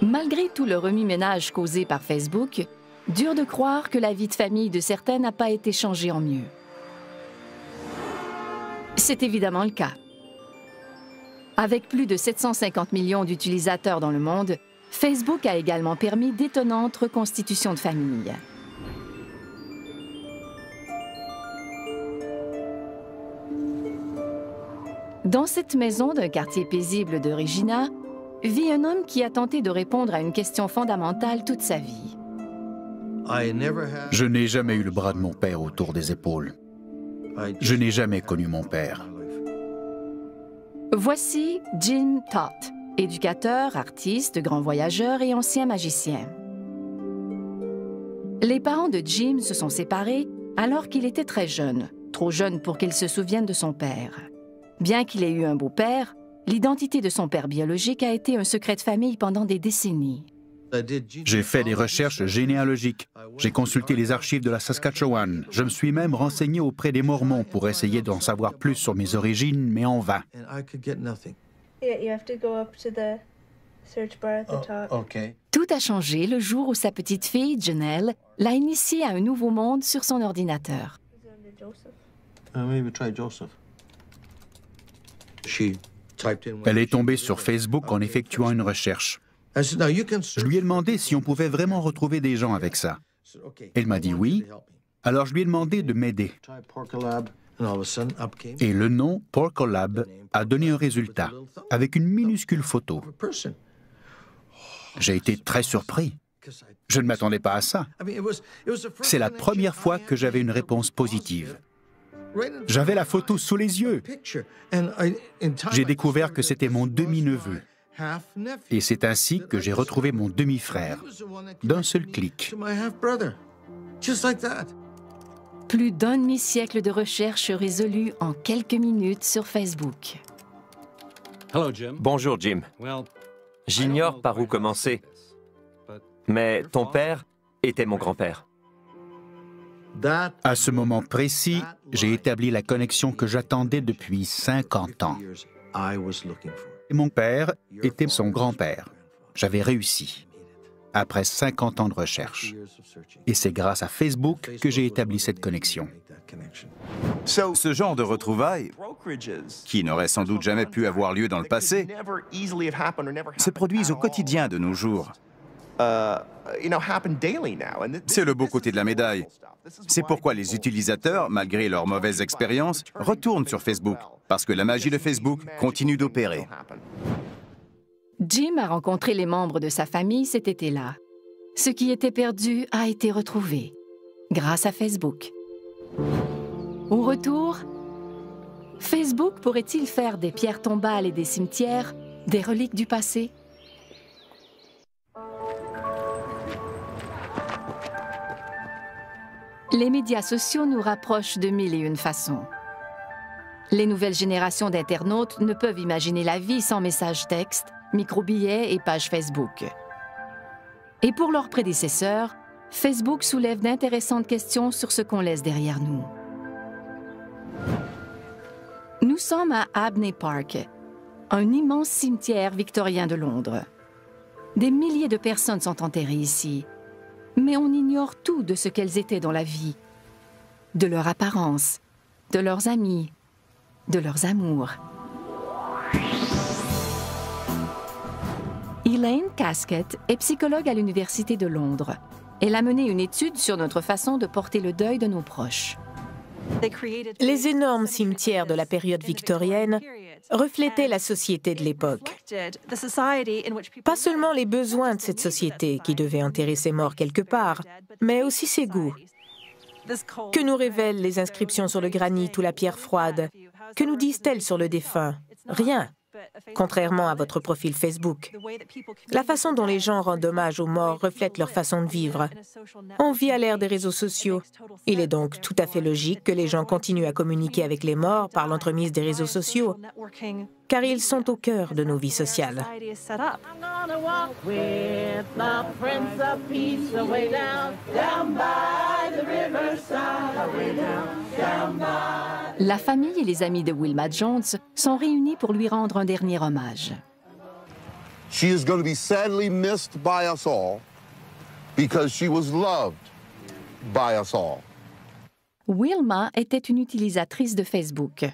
Malgré tout le remue-ménage causé par Facebook, dur de croire que la vie de famille de certains n'a pas été changée en mieux. C'est évidemment le cas. Avec plus de 750 millions d'utilisateurs dans le monde, Facebook a également permis d'étonnantes reconstitutions de familles. Dans cette maison d'un quartier paisible de Regina, vit un homme qui a tenté de répondre à une question fondamentale toute sa vie. Je n'ai jamais eu le bras de mon père autour des épaules. Je n'ai jamais connu mon père. Voici Jim Toth, éducateur, artiste, grand voyageur et ancien magicien. Les parents de Jim se sont séparés alors qu'il était très jeune, trop jeune pour qu'il se souvienne de son père. Bien qu'il ait eu un beau-père, l'identité de son père biologique a été un secret de famille pendant des décennies. J'ai fait des recherches généalogiques. J'ai consulté les archives de la Saskatchewan. Je me suis même renseigné auprès des Mormons pour essayer d'en savoir plus sur mes origines, mais en vain. Tout a changé le jour où sa petite fille, Janelle, l'a initiée à un nouveau monde sur son ordinateur. Elle est tombée sur Facebook en effectuant une recherche. Je lui ai demandé si on pouvait vraiment retrouver des gens avec ça. Elle m'a dit oui, alors je lui ai demandé de m'aider. Et le nom Porcolab a donné un résultat, avec une minuscule photo. J'ai été très surpris. Je ne m'attendais pas à ça. C'est la première fois que j'avais une réponse positive. J'avais la photo sous les yeux. J'ai découvert que c'était mon demi-neveu. Et c'est ainsi que j'ai retrouvé mon demi-frère, d'un seul clic. Plus d'un demi-siècle de recherche résolue en quelques minutes sur Facebook. Bonjour, Jim. J'ignore par où commencer, mais ton père était mon grand-père. À ce moment précis, j'ai établi la connexion que j'attendais depuis 50 ans. Et mon père était son grand-père. J'avais réussi, après 50 ans de recherche. Et c'est grâce à Facebook que j'ai établi cette connexion. Ce genre de retrouvailles, qui n'auraient sans doute jamais pu avoir lieu dans le passé, se produisent au quotidien de nos jours. C'est le beau côté de la médaille. C'est pourquoi les utilisateurs, malgré leurs mauvaises expériences, retournent sur Facebook, parce que la magie de Facebook continue d'opérer. Jim a rencontré les membres de sa famille cet été-là. Ce qui était perdu a été retrouvé, grâce à Facebook. Au retour, Facebook pourrait-il faire des pierres tombales et des cimetières des reliques du passé? Les médias sociaux nous rapprochent de mille et une façons. Les nouvelles générations d'internautes ne peuvent imaginer la vie sans messages textes, microbillets et pages Facebook. Et pour leurs prédécesseurs, Facebook soulève d'intéressantes questions sur ce qu'on laisse derrière nous. Nous sommes à Abney Park, un immense cimetière victorien de Londres. Des milliers de personnes sont enterrées ici, mais on ignore tout de ce qu'elles étaient dans la vie, de leur apparence, de leurs amis, de leurs amours. Elaine Casket est psychologue à l'Université de Londres. Elle a mené une étude sur notre façon de porter le deuil de nos proches. Les énormes cimetières de la période victorienne reflétaient la société de l'époque. Pas seulement les besoins de cette société qui devait enterrer ses morts quelque part, mais aussi ses goûts. Que nous révèlent les inscriptions sur le granit ou la pierre froide? Que nous disent-elles sur le défunt? Rien. Contrairement à votre profil Facebook. La façon dont les gens rendent hommage aux morts reflète leur façon de vivre. On vit à l'ère des réseaux sociaux. Il est donc tout à fait logique que les gens continuent à communiquer avec les morts par l'entremise des réseaux sociaux, car ils sont au cœur de nos vies sociales. La famille et les amis de Wilma Jones sont réunis pour lui rendre un dernier hommage. She is going to be sadly missed by us all because she was loved by us all. Wilma était une utilisatrice de Facebook.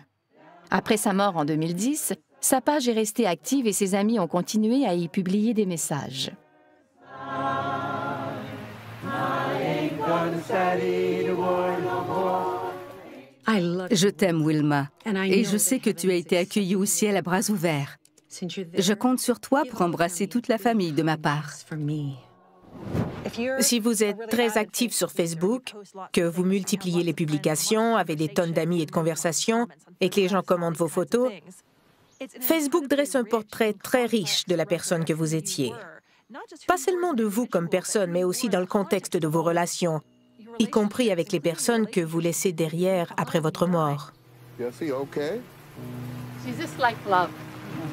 Après sa mort en 2010, sa page est restée active et ses amis ont continué à y publier des messages. Je t'aime, Wilma, et je sais que tu as été accueillie au ciel à bras ouverts. Je compte sur toi pour embrasser toute la famille de ma part. Si vous êtes très actif sur Facebook, que vous multipliez les publications, avez des tonnes d'amis et de conversations, et que les gens commentent vos photos, Facebook dresse un portrait très riche de la personne que vous étiez. Pas seulement de vous comme personne, mais aussi dans le contexte de vos relations, y compris avec les personnes que vous laissez derrière après votre mort. Jesse, okay? She's just like love.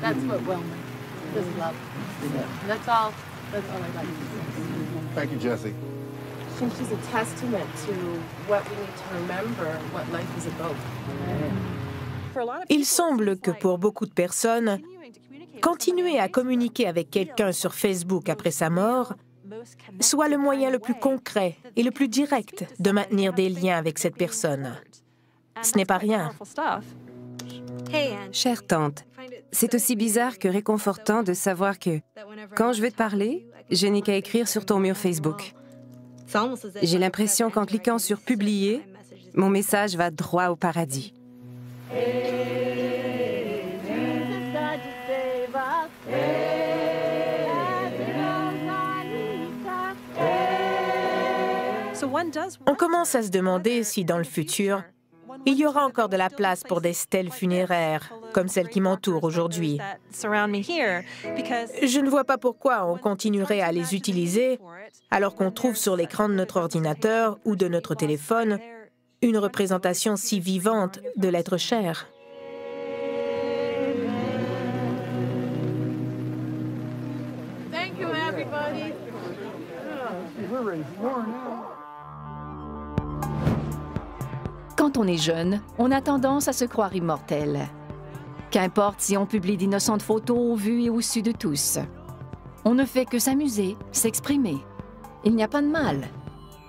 That's what Wilma is, love. That's all I like to say. Thank you, Jesse. She's a testament to what we need to remember, what life is about. Il semble que pour beaucoup de personnes, continuer à communiquer avec quelqu'un sur Facebook après sa mort soit le moyen le plus concret et le plus direct de maintenir des liens avec cette personne. Ce n'est pas rien. Chère tante, c'est aussi bizarre que réconfortant de savoir que, quand je veux te parler, je n'ai qu'à écrire sur ton mur Facebook. J'ai l'impression qu'en cliquant sur « Publier », mon message va droit au paradis. On commence à se demander si, dans le futur, Il y aura encore de la place pour des stèles funéraires, comme celle qui m'entoure aujourd'hui. Je ne vois pas pourquoi on continuerait à les utiliser alors qu'on trouve sur l'écran de notre ordinateur ou de notre téléphone une représentation si vivante de l'être cher. Thank you, everybody. Quand on est jeune, on a tendance à se croire immortel. Qu'importe si on publie d'innocentes photos au vu et au su de tous. On ne fait que s'amuser, s'exprimer. Il n'y a pas de mal.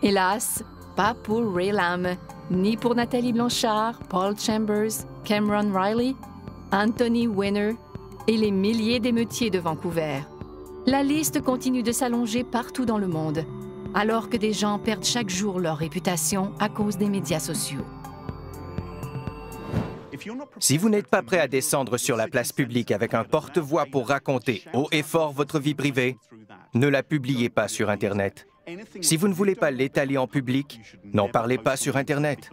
Hélas, pas pour Ray Lam, ni pour Nathalie Blanchard, Paul Chambers, Cameron Riley, Anthony Weiner et les milliers d'émeutiers de Vancouver. La liste continue de s'allonger partout dans le monde, alors que des gens perdent chaque jour leur réputation à cause des médias sociaux. Si vous n'êtes pas prêt à descendre sur la place publique avec un porte-voix pour raconter haut et fort votre vie privée, ne la publiez pas sur Internet. Si vous ne voulez pas l'étaler en public, n'en parlez pas sur Internet.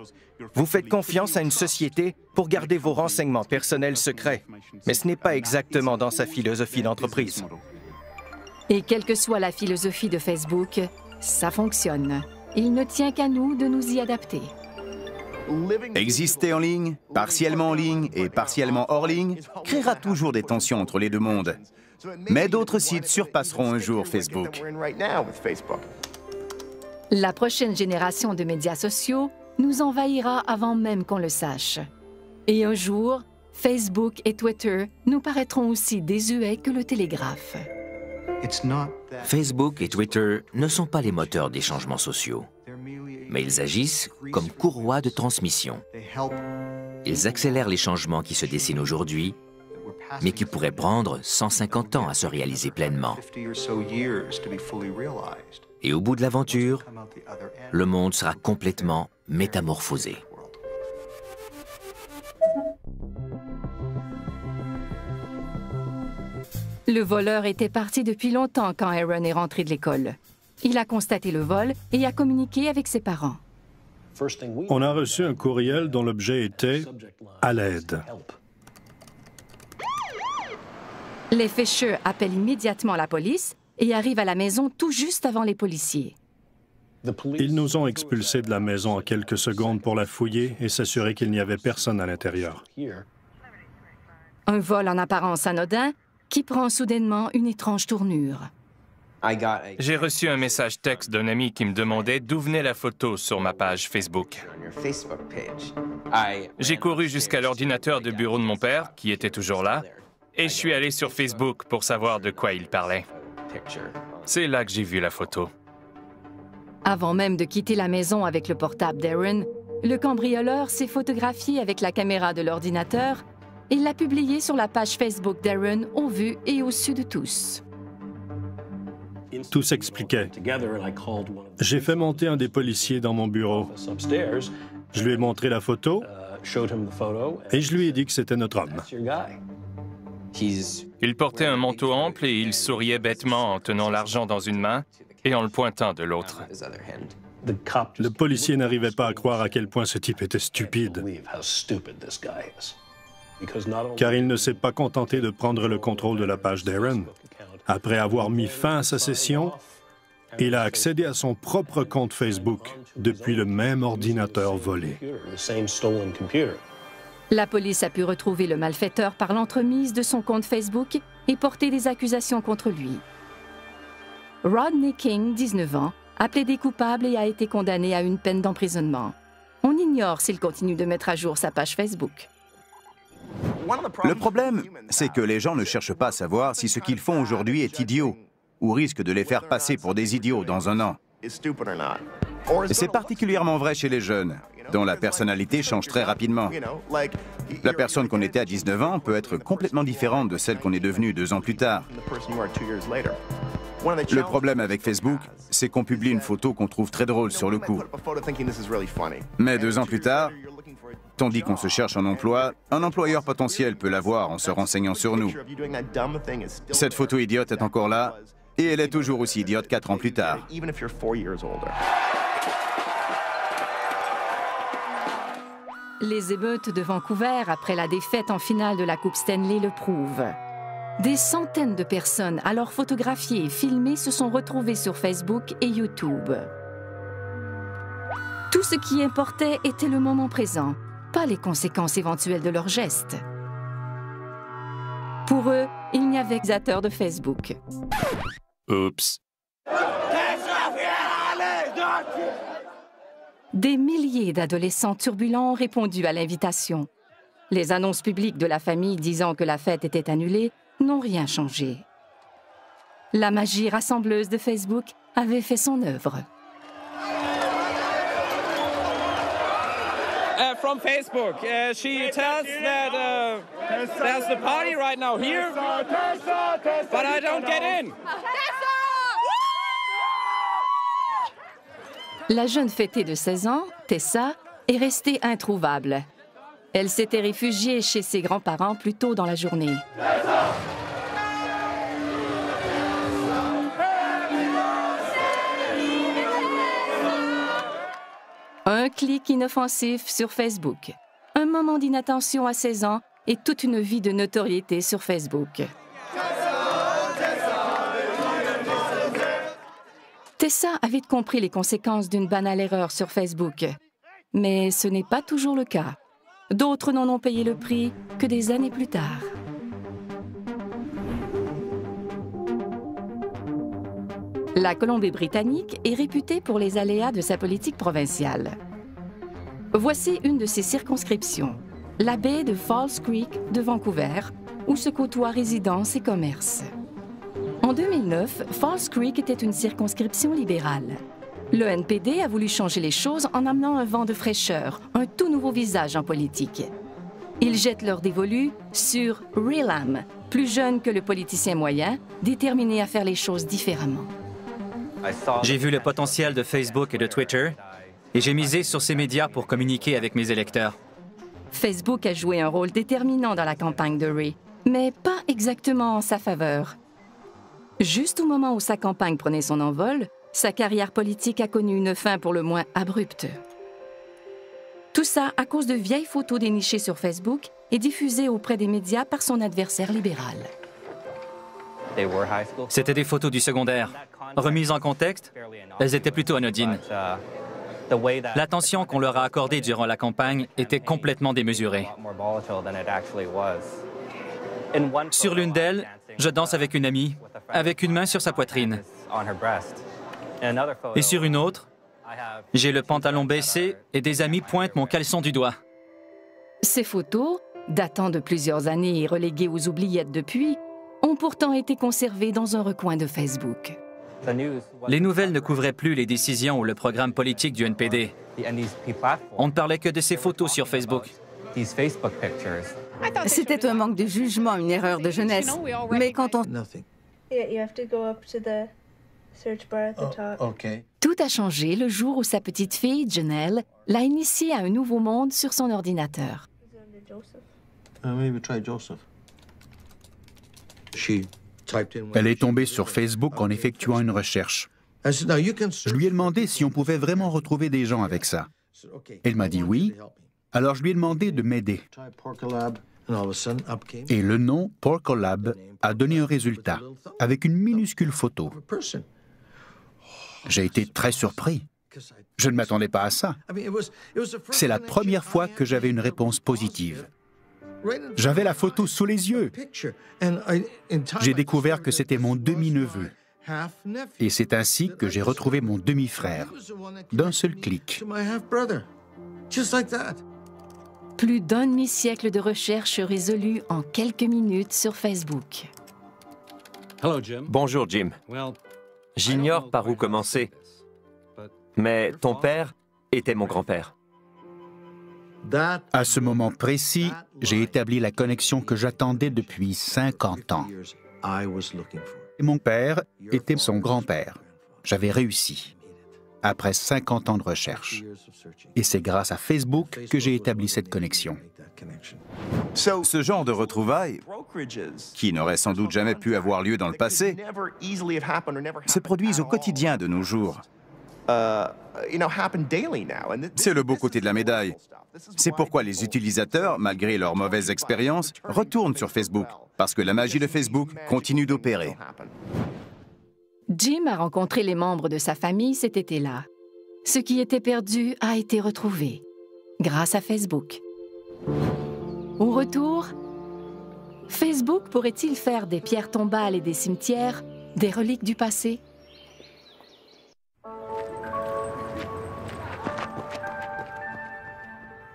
Vous faites confiance à une société pour garder vos renseignements personnels secrets, mais ce n'est pas exactement dans sa philosophie d'entreprise. Et quelle que soit la philosophie de Facebook, ça fonctionne. Il ne tient qu'à nous de nous y adapter. Exister en ligne, partiellement en ligne et partiellement hors ligne, créera toujours des tensions entre les deux mondes. Mais d'autres sites surpasseront un jour Facebook. La prochaine génération de médias sociaux nous envahira avant même qu'on le sache. Et un jour, Facebook et Twitter nous paraîtront aussi désuets que le télégraphe. Facebook et Twitter ne sont pas les moteurs des changements sociaux, mais ils agissent comme courroies de transmission. Ils accélèrent les changements qui se dessinent aujourd'hui, mais qui pourraient prendre 150 ans à se réaliser pleinement. Et au bout de l'aventure, le monde sera complètement métamorphosé. Le voleur était parti depuis longtemps quand Aaron est rentré de l'école. Il a constaté le vol et a communiqué avec ses parents. On a reçu un courriel dont l'objet était « à l'aide ». Les Fisher appellent immédiatement la police et arrivent à la maison tout juste avant les policiers. Ils nous ont expulsés de la maison en quelques secondes pour la fouiller et s'assurer qu'il n'y avait personne à l'intérieur. Un vol en apparence anodin qui prend soudainement une étrange tournure. J'ai reçu un message texte d'un ami qui me demandait d'où venait la photo sur ma page Facebook. J'ai couru jusqu'à l'ordinateur de bureau de mon père, qui était toujours là, et je suis allé sur Facebook pour savoir de quoi il parlait. C'est là que j'ai vu la photo. Avant même de quitter la maison avec le portable d'Aaron, le cambrioleur s'est photographié avec la caméra de l'ordinateur et l'a publié sur la page Facebook d'Aaron au vu et au su de tous. Tout s'expliquait. J'ai fait monter un des policiers dans mon bureau. Je lui ai montré la photo et je lui ai dit que c'était notre homme. Il portait un manteau ample et il souriait bêtement en tenant l'argent dans une main et en le pointant de l'autre. Le policier n'arrivait pas à croire à quel point ce type était stupide. Car il ne s'est pas contenté de prendre le contrôle de la page d'Aaron. Après avoir mis fin à sa session, il a accédé à son propre compte Facebook depuis le même ordinateur volé. La police a pu retrouver le malfaiteur par l'entremise de son compte Facebook et porter des accusations contre lui. Rodney King, 19 ans, a plaidé coupable et a été condamné à une peine d'emprisonnement. On ignore s'il continue de mettre à jour sa page Facebook. Le problème, c'est que les gens ne cherchent pas à savoir si ce qu'ils font aujourd'hui est idiot ou risque de les faire passer pour des idiots dans un an. C'est particulièrement vrai chez les jeunes, dont la personnalité change très rapidement. La personne qu'on était à 19 ans peut être complètement différente de celle qu'on est devenue 2 ans plus tard. Le problème avec Facebook, c'est qu'on publie une photo qu'on trouve très drôle sur le coup. Mais 2 ans plus tard, tandis qu'on se cherche un emploi, un employeur potentiel peut l'avoir en se renseignant sur nous. Cette photo idiote est encore là, et elle est toujours aussi idiote 4 ans plus tard. Les émeutes de Vancouver après la défaite en finale de la Coupe Stanley le prouvent. Des centaines de personnes, alors photographiées et filmées, se sont retrouvées sur Facebook et YouTube. Tout ce qui importait était le moment présent, pas les conséquences éventuelles de leurs gestes. Pour eux, il n'y avait qu'utilisateur de Facebook. Oups. Des milliers d'adolescents turbulents ont répondu à l'invitation. Les annonces publiques de la famille disant que la fête était annulée n'ont rien changé. La magie rassembleuse de Facebook avait fait son œuvre. From Facebook, she tells that there's a party right now here, but I don't get in. La jeune fêtée de 16 ans, Tessa, est restée introuvable. Elle s'était réfugiée chez ses grands-parents plus tôt dans la journée. Un clic inoffensif sur Facebook, un moment d'inattention à 16 ans et toute une vie de notoriété sur Facebook. Tessa a vite compris les conséquences d'une banale erreur sur Facebook. Mais ce n'est pas toujours le cas. D'autres n'en ont payé le prix que des années plus tard. La Colombie-Britannique est réputée pour les aléas de sa politique provinciale. Voici une de ses circonscriptions, la baie de Falls Creek de Vancouver, où se côtoient résidences et commerces. En 2009, Falls Creek était une circonscription libérale. Le NPD a voulu changer les choses en amenant un vent de fraîcheur, un tout nouveau visage en politique. Ils jettent leur dévolu sur Relam, plus jeune que le politicien moyen, déterminé à faire les choses différemment. J'ai vu le potentiel de Facebook et de Twitter et j'ai misé sur ces médias pour communiquer avec mes électeurs. Facebook a joué un rôle déterminant dans la campagne de Ray, mais pas exactement en sa faveur. Juste au moment où sa campagne prenait son envol, sa carrière politique a connu une fin pour le moins abrupte. Tout ça à cause de vieilles photos dénichées sur Facebook et diffusées auprès des médias par son adversaire libéral. C'était des photos du secondaire. Remises en contexte, elles étaient plutôt anodines. L'attention qu'on leur a accordée durant la campagne était complètement démesurée. Sur l'une d'elles, je danse avec une amie, avec une main sur sa poitrine. Et sur une autre, j'ai le pantalon baissé et des amis pointent mon caleçon du doigt. Ces photos, datant de plusieurs années et reléguées aux oubliettes depuis, ont pourtant été conservées dans un recoin de Facebook. Les nouvelles ne couvraient plus les décisions ou le programme politique du NPD. On ne parlait que de ces photos sur Facebook. C'était un manque de jugement, une erreur de jeunesse. Mais quand on... Tout a changé le jour où sa petite fille, Janelle, l'a initiée à un nouveau monde sur son ordinateur. Elle est tombée sur Facebook en effectuant une recherche. Je lui ai demandé si on pouvait vraiment retrouver des gens avec ça. Elle m'a dit oui, alors je lui ai demandé de m'aider. Et le nom Porcolab a donné un résultat, avec une minuscule photo. J'ai été très surpris. Je ne m'attendais pas à ça. C'est la première fois que j'avais une réponse positive. J'avais la photo sous les yeux. J'ai découvert que c'était mon demi-neveu. Et c'est ainsi que j'ai retrouvé mon demi-frère, d'un seul clic. Plus d'un demi-siècle de recherche résolue en quelques minutes sur Facebook. Bonjour, Jim. J'ignore par où commencer, mais ton père était mon grand-père. À ce moment précis, j'ai établi la connexion que j'attendais depuis 50 ans. Et mon père était son grand-père. J'avais réussi, après 50 ans de recherche. Et c'est grâce à Facebook que j'ai établi cette connexion. Ce genre de retrouvailles, qui n'aurait sans doute jamais pu avoir lieu dans le passé, se produisent au quotidien de nos jours. C'est le beau côté de la médaille. C'est pourquoi les utilisateurs, malgré leurs mauvaises expériences, retournent sur Facebook, parce que la magie de Facebook continue d'opérer. Jim a rencontré les membres de sa famille cet été-là. Ce qui était perdu a été retrouvé, grâce à Facebook. Au retour, Facebook pourrait-il faire des pierres tombales et des cimetières des reliques du passé?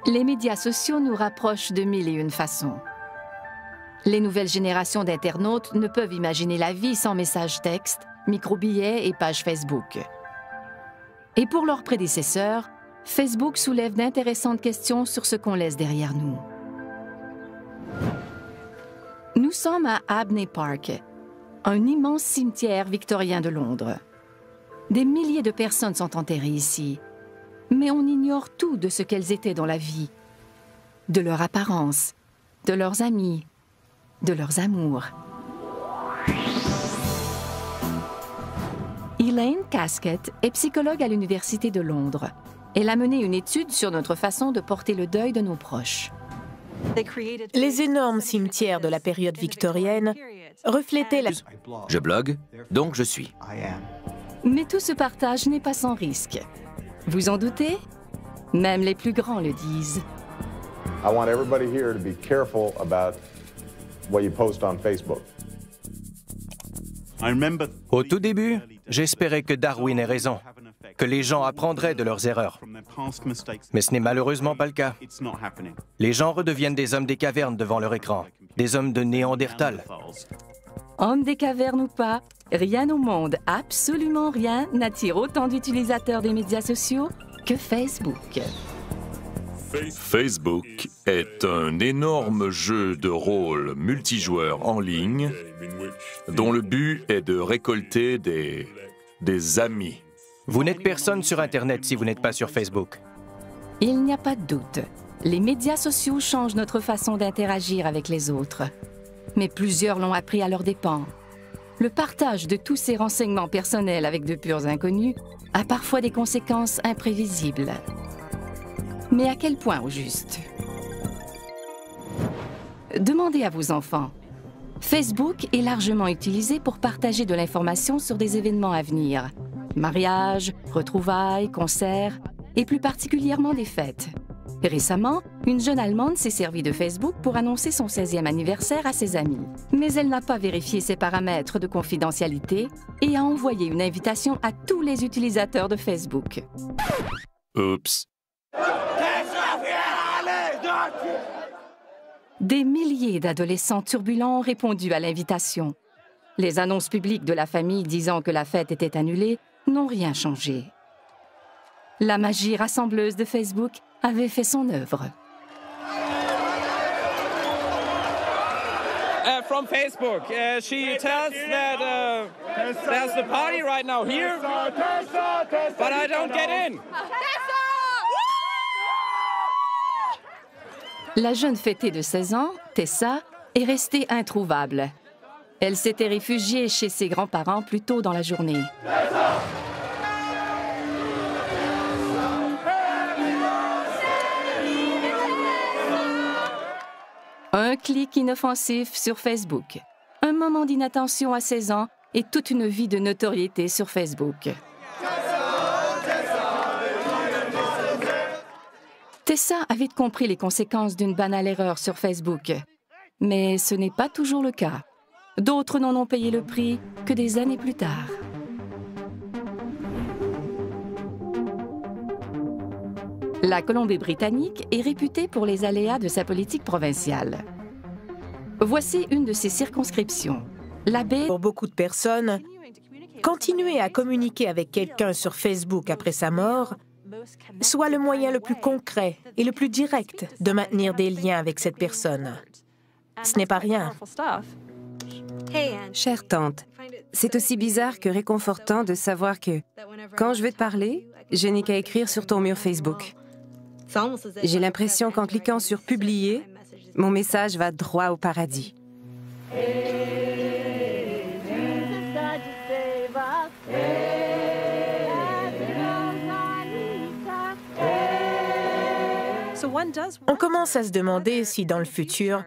Les médias sociaux nous rapprochent de mille et une façons. Les nouvelles générations d'internautes ne peuvent imaginer la vie sans messages textes, microbillets et pages Facebook. Et pour leurs prédécesseurs, Facebook soulève d'intéressantes questions sur ce qu'on laisse derrière nous. Nous sommes à Abney Park, un immense cimetière victorien de Londres. Des milliers de personnes sont enterrées ici, mais on ignore tout de ce qu'elles étaient dans la vie, de leur apparence, de leurs amis, de leurs amours. Elaine Casket est psychologue à l'Université de Londres. Elle a mené une étude sur notre façon de porter le deuil de nos proches. Les énormes cimetières de la période victorienne reflétaient la... Je blogue, donc je suis. Mais tout ce partage n'est pas sans risque. Vous en doutez? Même les plus grands le disent. I want everybody here to be careful about what you post on Facebook. Au tout début, j'espérais que Darwin ait raison, que les gens apprendraient de leurs erreurs. Mais ce n'est malheureusement pas le cas. Les gens redeviennent des hommes des cavernes devant leur écran, des hommes de Néandertal. Hommes des cavernes ou pas, rien au monde, absolument rien, n'attire autant d'utilisateurs des médias sociaux que Facebook. Facebook est un énorme jeu de rôle multijoueur en ligne dont le but est de récolter des amis. Vous n'êtes personne sur Internet si vous n'êtes pas sur Facebook. Il n'y a pas de doute. Les médias sociaux changent notre façon d'interagir avec les autres. Mais plusieurs l'ont appris à leurs dépens. Le partage de tous ces renseignements personnels avec de purs inconnus a parfois des conséquences imprévisibles. Mais à quel point au juste? Demandez à vos enfants. Facebook est largement utilisé pour partager de l'information sur des événements à venir. Mariages, retrouvailles, concerts, et plus particulièrement des fêtes. Récemment, une jeune Allemande s'est servie de Facebook pour annoncer son 16e anniversaire à ses amis. Mais elle n'a pas vérifié ses paramètres de confidentialité et a envoyé une invitation à tous les utilisateurs de Facebook. Oups. Des milliers d'adolescents turbulents ont répondu à l'invitation. Les annonces publiques de la famille disant que la fête était annulée n'ont rien changé. La magie rassembleuse de Facebook avait fait son œuvre. From Facebook, she tells that there's a party right now here, but I don't get in. La jeune fêtée de 16 ans, Tessa, est restée introuvable. Elle s'était réfugiée chez ses grands-parents plus tôt dans la journée. Un clic inoffensif sur Facebook, un moment d'inattention à 16 ans et toute une vie de notoriété sur Facebook. Tessa a vite compris les conséquences d'une banale erreur sur Facebook. Mais ce n'est pas toujours le cas. D'autres n'en ont payé le prix que des années plus tard. La Colombie-Britannique est réputée pour les aléas de sa politique provinciale. Voici une de ses circonscriptions. La baie... Pour beaucoup de personnes, continuer à communiquer avec quelqu'un sur Facebook après sa mort soit le moyen le plus concret et le plus direct de maintenir des liens avec cette personne. Ce n'est pas rien. Chère tante, c'est aussi bizarre que réconfortant de savoir que, quand je veux te parler, je n'ai qu'à écrire sur ton mur Facebook. J'ai l'impression qu'en cliquant sur « Publier », mon message va droit au paradis. On commence à se demander si dans le futur,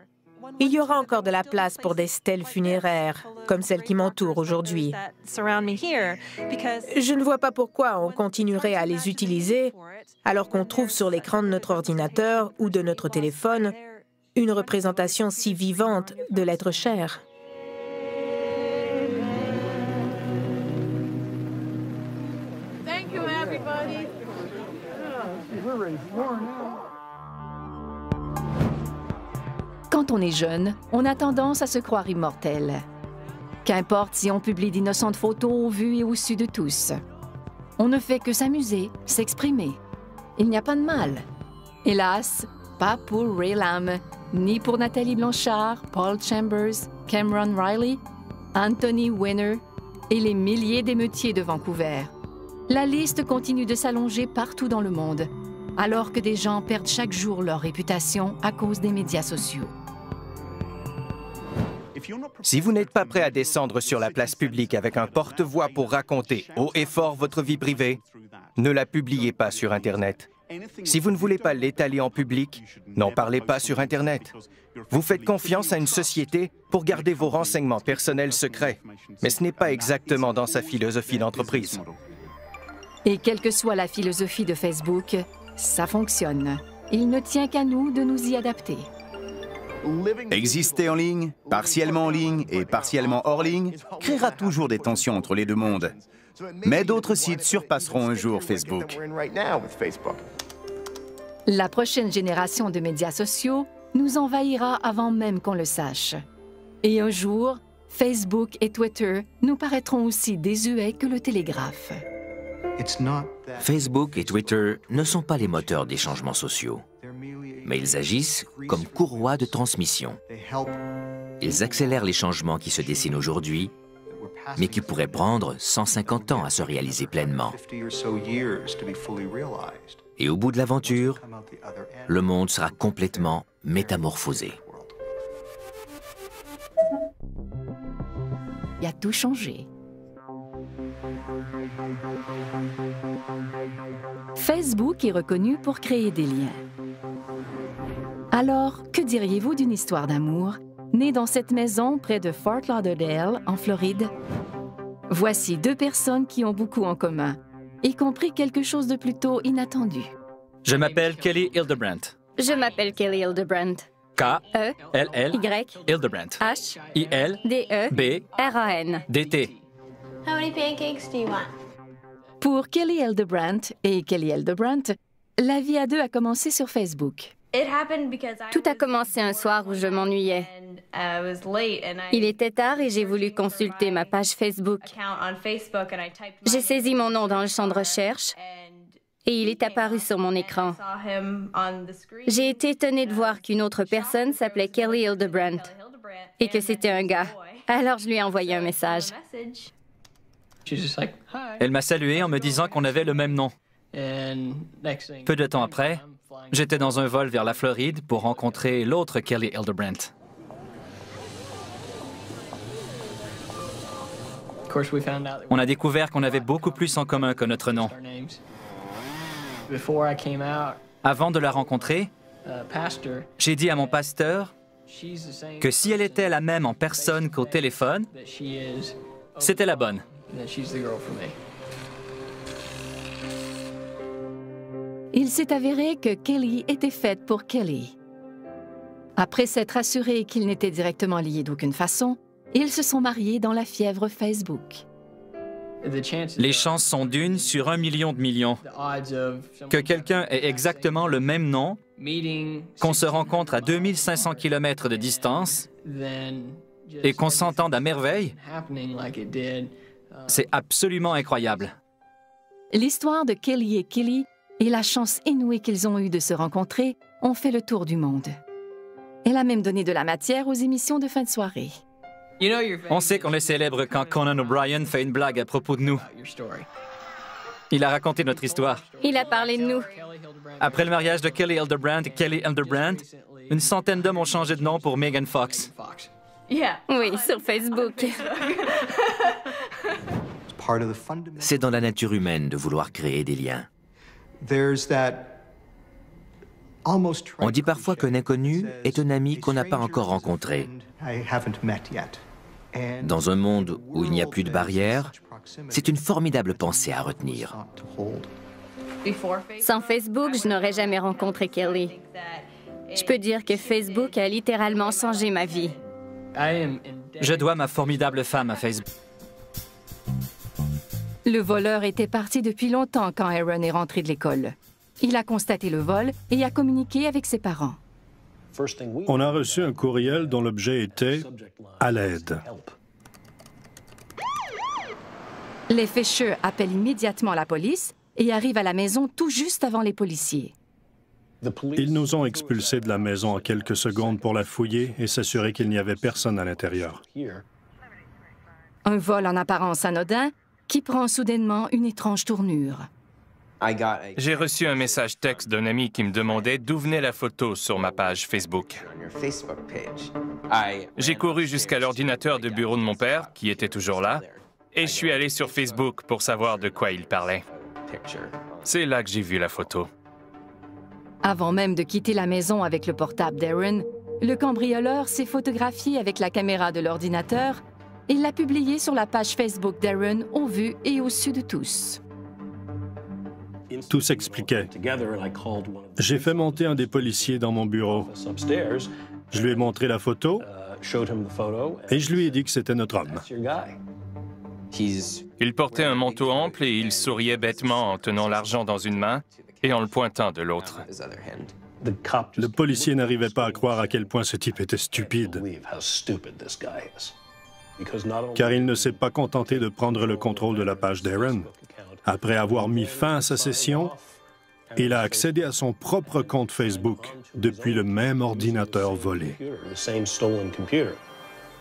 il y aura encore de la place pour des stèles funéraires, comme celles qui m'entourent aujourd'hui. Je ne vois pas pourquoi on continuerait à les utiliser alors qu'on trouve sur l'écran de notre ordinateur ou de notre téléphone une représentation si vivante de l'être cher. Thank you, everybody. Quand on est jeune, on a tendance à se croire immortel. Qu'importe si on publie d'innocentes photos au vu et au su de tous. On ne fait que s'amuser, s'exprimer. Il n'y a pas de mal. Hélas, pas pour Ray Lam, ni pour Nathalie Blanchard, Paul Chambers, Cameron Riley, Anthony Weiner et les milliers d'émeutiers de Vancouver. La liste continue de s'allonger partout dans le monde, alors que des gens perdent chaque jour leur réputation à cause des médias sociaux. Si vous n'êtes pas prêt à descendre sur la place publique avec un porte-voix pour raconter haut et fort votre vie privée, ne la publiez pas sur Internet. Si vous ne voulez pas l'étaler en public, n'en parlez pas sur Internet. Vous faites confiance à une société pour garder vos renseignements personnels secrets, mais ce n'est pas exactement dans sa philosophie d'entreprise. Et quelle que soit la philosophie de Facebook, ça fonctionne. Il ne tient qu'à nous de nous y adapter. Exister en ligne, partiellement en ligne et partiellement hors ligne, créera toujours des tensions entre les deux mondes. Mais d'autres sites surpasseront un jour Facebook. La prochaine génération de médias sociaux nous envahira avant même qu'on le sache. Et un jour, Facebook et Twitter nous paraîtront aussi désuets que le télégraphe. Facebook et Twitter ne sont pas les moteurs des changements sociaux, mais ils agissent comme courroies de transmission. Ils accélèrent les changements qui se dessinent aujourd'hui, mais qui pourraient prendre 150 ans à se réaliser pleinement. Et au bout de l'aventure, le monde sera complètement métamorphosé. Il a tout changé. Facebook est reconnu pour créer des liens. Alors, que diriez-vous d'une histoire d'amour née dans cette maison près de Fort Lauderdale, en Floride? Voici deux personnes qui ont beaucoup en commun, y compris quelque chose de plutôt inattendu. Je m'appelle Kelly Hildebrandt. Je m'appelle Kelly Hildebrandt. K-L-L, Hildebrandt. H-I-L-D-E-B-R-A-N-D-T. How many pancakes do you want? Pour Kelly Hildebrandt et Kelly Hildebrandt, la vie à deux a commencé sur Facebook. Tout a commencé un soir où je m'ennuyais. Il était tard et j'ai voulu consulter ma page Facebook. J'ai saisi mon nom dans le champ de recherche et il est apparu sur mon écran. J'ai été étonnée de voir qu'une autre personne s'appelait Kelly Hildebrandt et que c'était un gars. Alors je lui ai envoyé un message. Elle m'a salué en me disant qu'on avait le même nom. Peu de temps après, j'étais dans un vol vers la Floride pour rencontrer l'autre Kelly Hildebrandt. On a découvert qu'on avait beaucoup plus en commun que notre nom. Avant de la rencontrer, j'ai dit à mon pasteur que si elle était la même en personne qu'au téléphone, c'était la bonne. Il s'est avéré que Kelly était faite pour Kelly. Après s'être assuré qu'ils n'étaient directement liés d'aucune façon, ils se sont mariés dans la fièvre Facebook. Les chances sont d'une sur 1 million de millions. Que quelqu'un ait exactement le même nom, qu'on se rencontre à 2500 km de distance et qu'on s'entende à merveille, c'est absolument incroyable. L'histoire de Kelly et Kelly et la chance inouïe qu'ils ont eue de se rencontrer ont fait le tour du monde. Elle a même donné de la matière aux émissions de fin de soirée. On sait qu'on est célèbre quand Conan O'Brien fait une blague à propos de nous. Il a raconté notre histoire. Il a parlé de nous. Après le mariage de Kelly Hildebrandt et Kelly Hildebrandt, une centaine d'hommes ont changé de nom pour Megan Fox. Oui, sur Facebook. C'est dans la nature humaine de vouloir créer des liens. On dit parfois qu'un inconnu est un ami qu'on n'a pas encore rencontré. Dans un monde où il n'y a plus de barrières, c'est une formidable pensée à retenir. Sans Facebook, je n'aurais jamais rencontré Kelly. Je peux dire que Facebook a littéralement changé ma vie. Je dois ma formidable femme à Facebook. Le voleur était parti depuis longtemps quand Aaron est rentré de l'école. Il a constaté le vol et a communiqué avec ses parents. On a reçu un courriel dont l'objet était « à l'aide ». Les Fisher appellent immédiatement la police et arrivent à la maison tout juste avant les policiers. Ils nous ont expulsés de la maison en quelques secondes pour la fouiller et s'assurer qu'il n'y avait personne à l'intérieur. Un vol en apparence anodin qui prend soudainement une étrange tournure. J'ai reçu un message texte d'un ami qui me demandait d'où venait la photo sur ma page Facebook. J'ai couru jusqu'à l'ordinateur de bureau de mon père, qui était toujours là, et je suis allé sur Facebook pour savoir de quoi il parlait. C'est là que j'ai vu la photo. Avant même de quitter la maison avec le portable d'Aaron, le cambrioleur s'est photographié avec la caméra de l'ordinateur et l'a publié sur la page Facebook d'Aaron au vu et au su de tous. Tout s'expliquait. J'ai fait monter un des policiers dans mon bureau. Je lui ai montré la photo et je lui ai dit que c'était notre homme. Il portait un manteau ample et il souriait bêtement en tenant l'argent dans une main et en le pointant de l'autre. Le policier n'arrivait pas à croire à quel point ce type était stupide. Car il ne s'est pas contenté de prendre le contrôle de la page d'Aaron. Après avoir mis fin à sa session, il a accédé à son propre compte Facebook depuis le même ordinateur volé.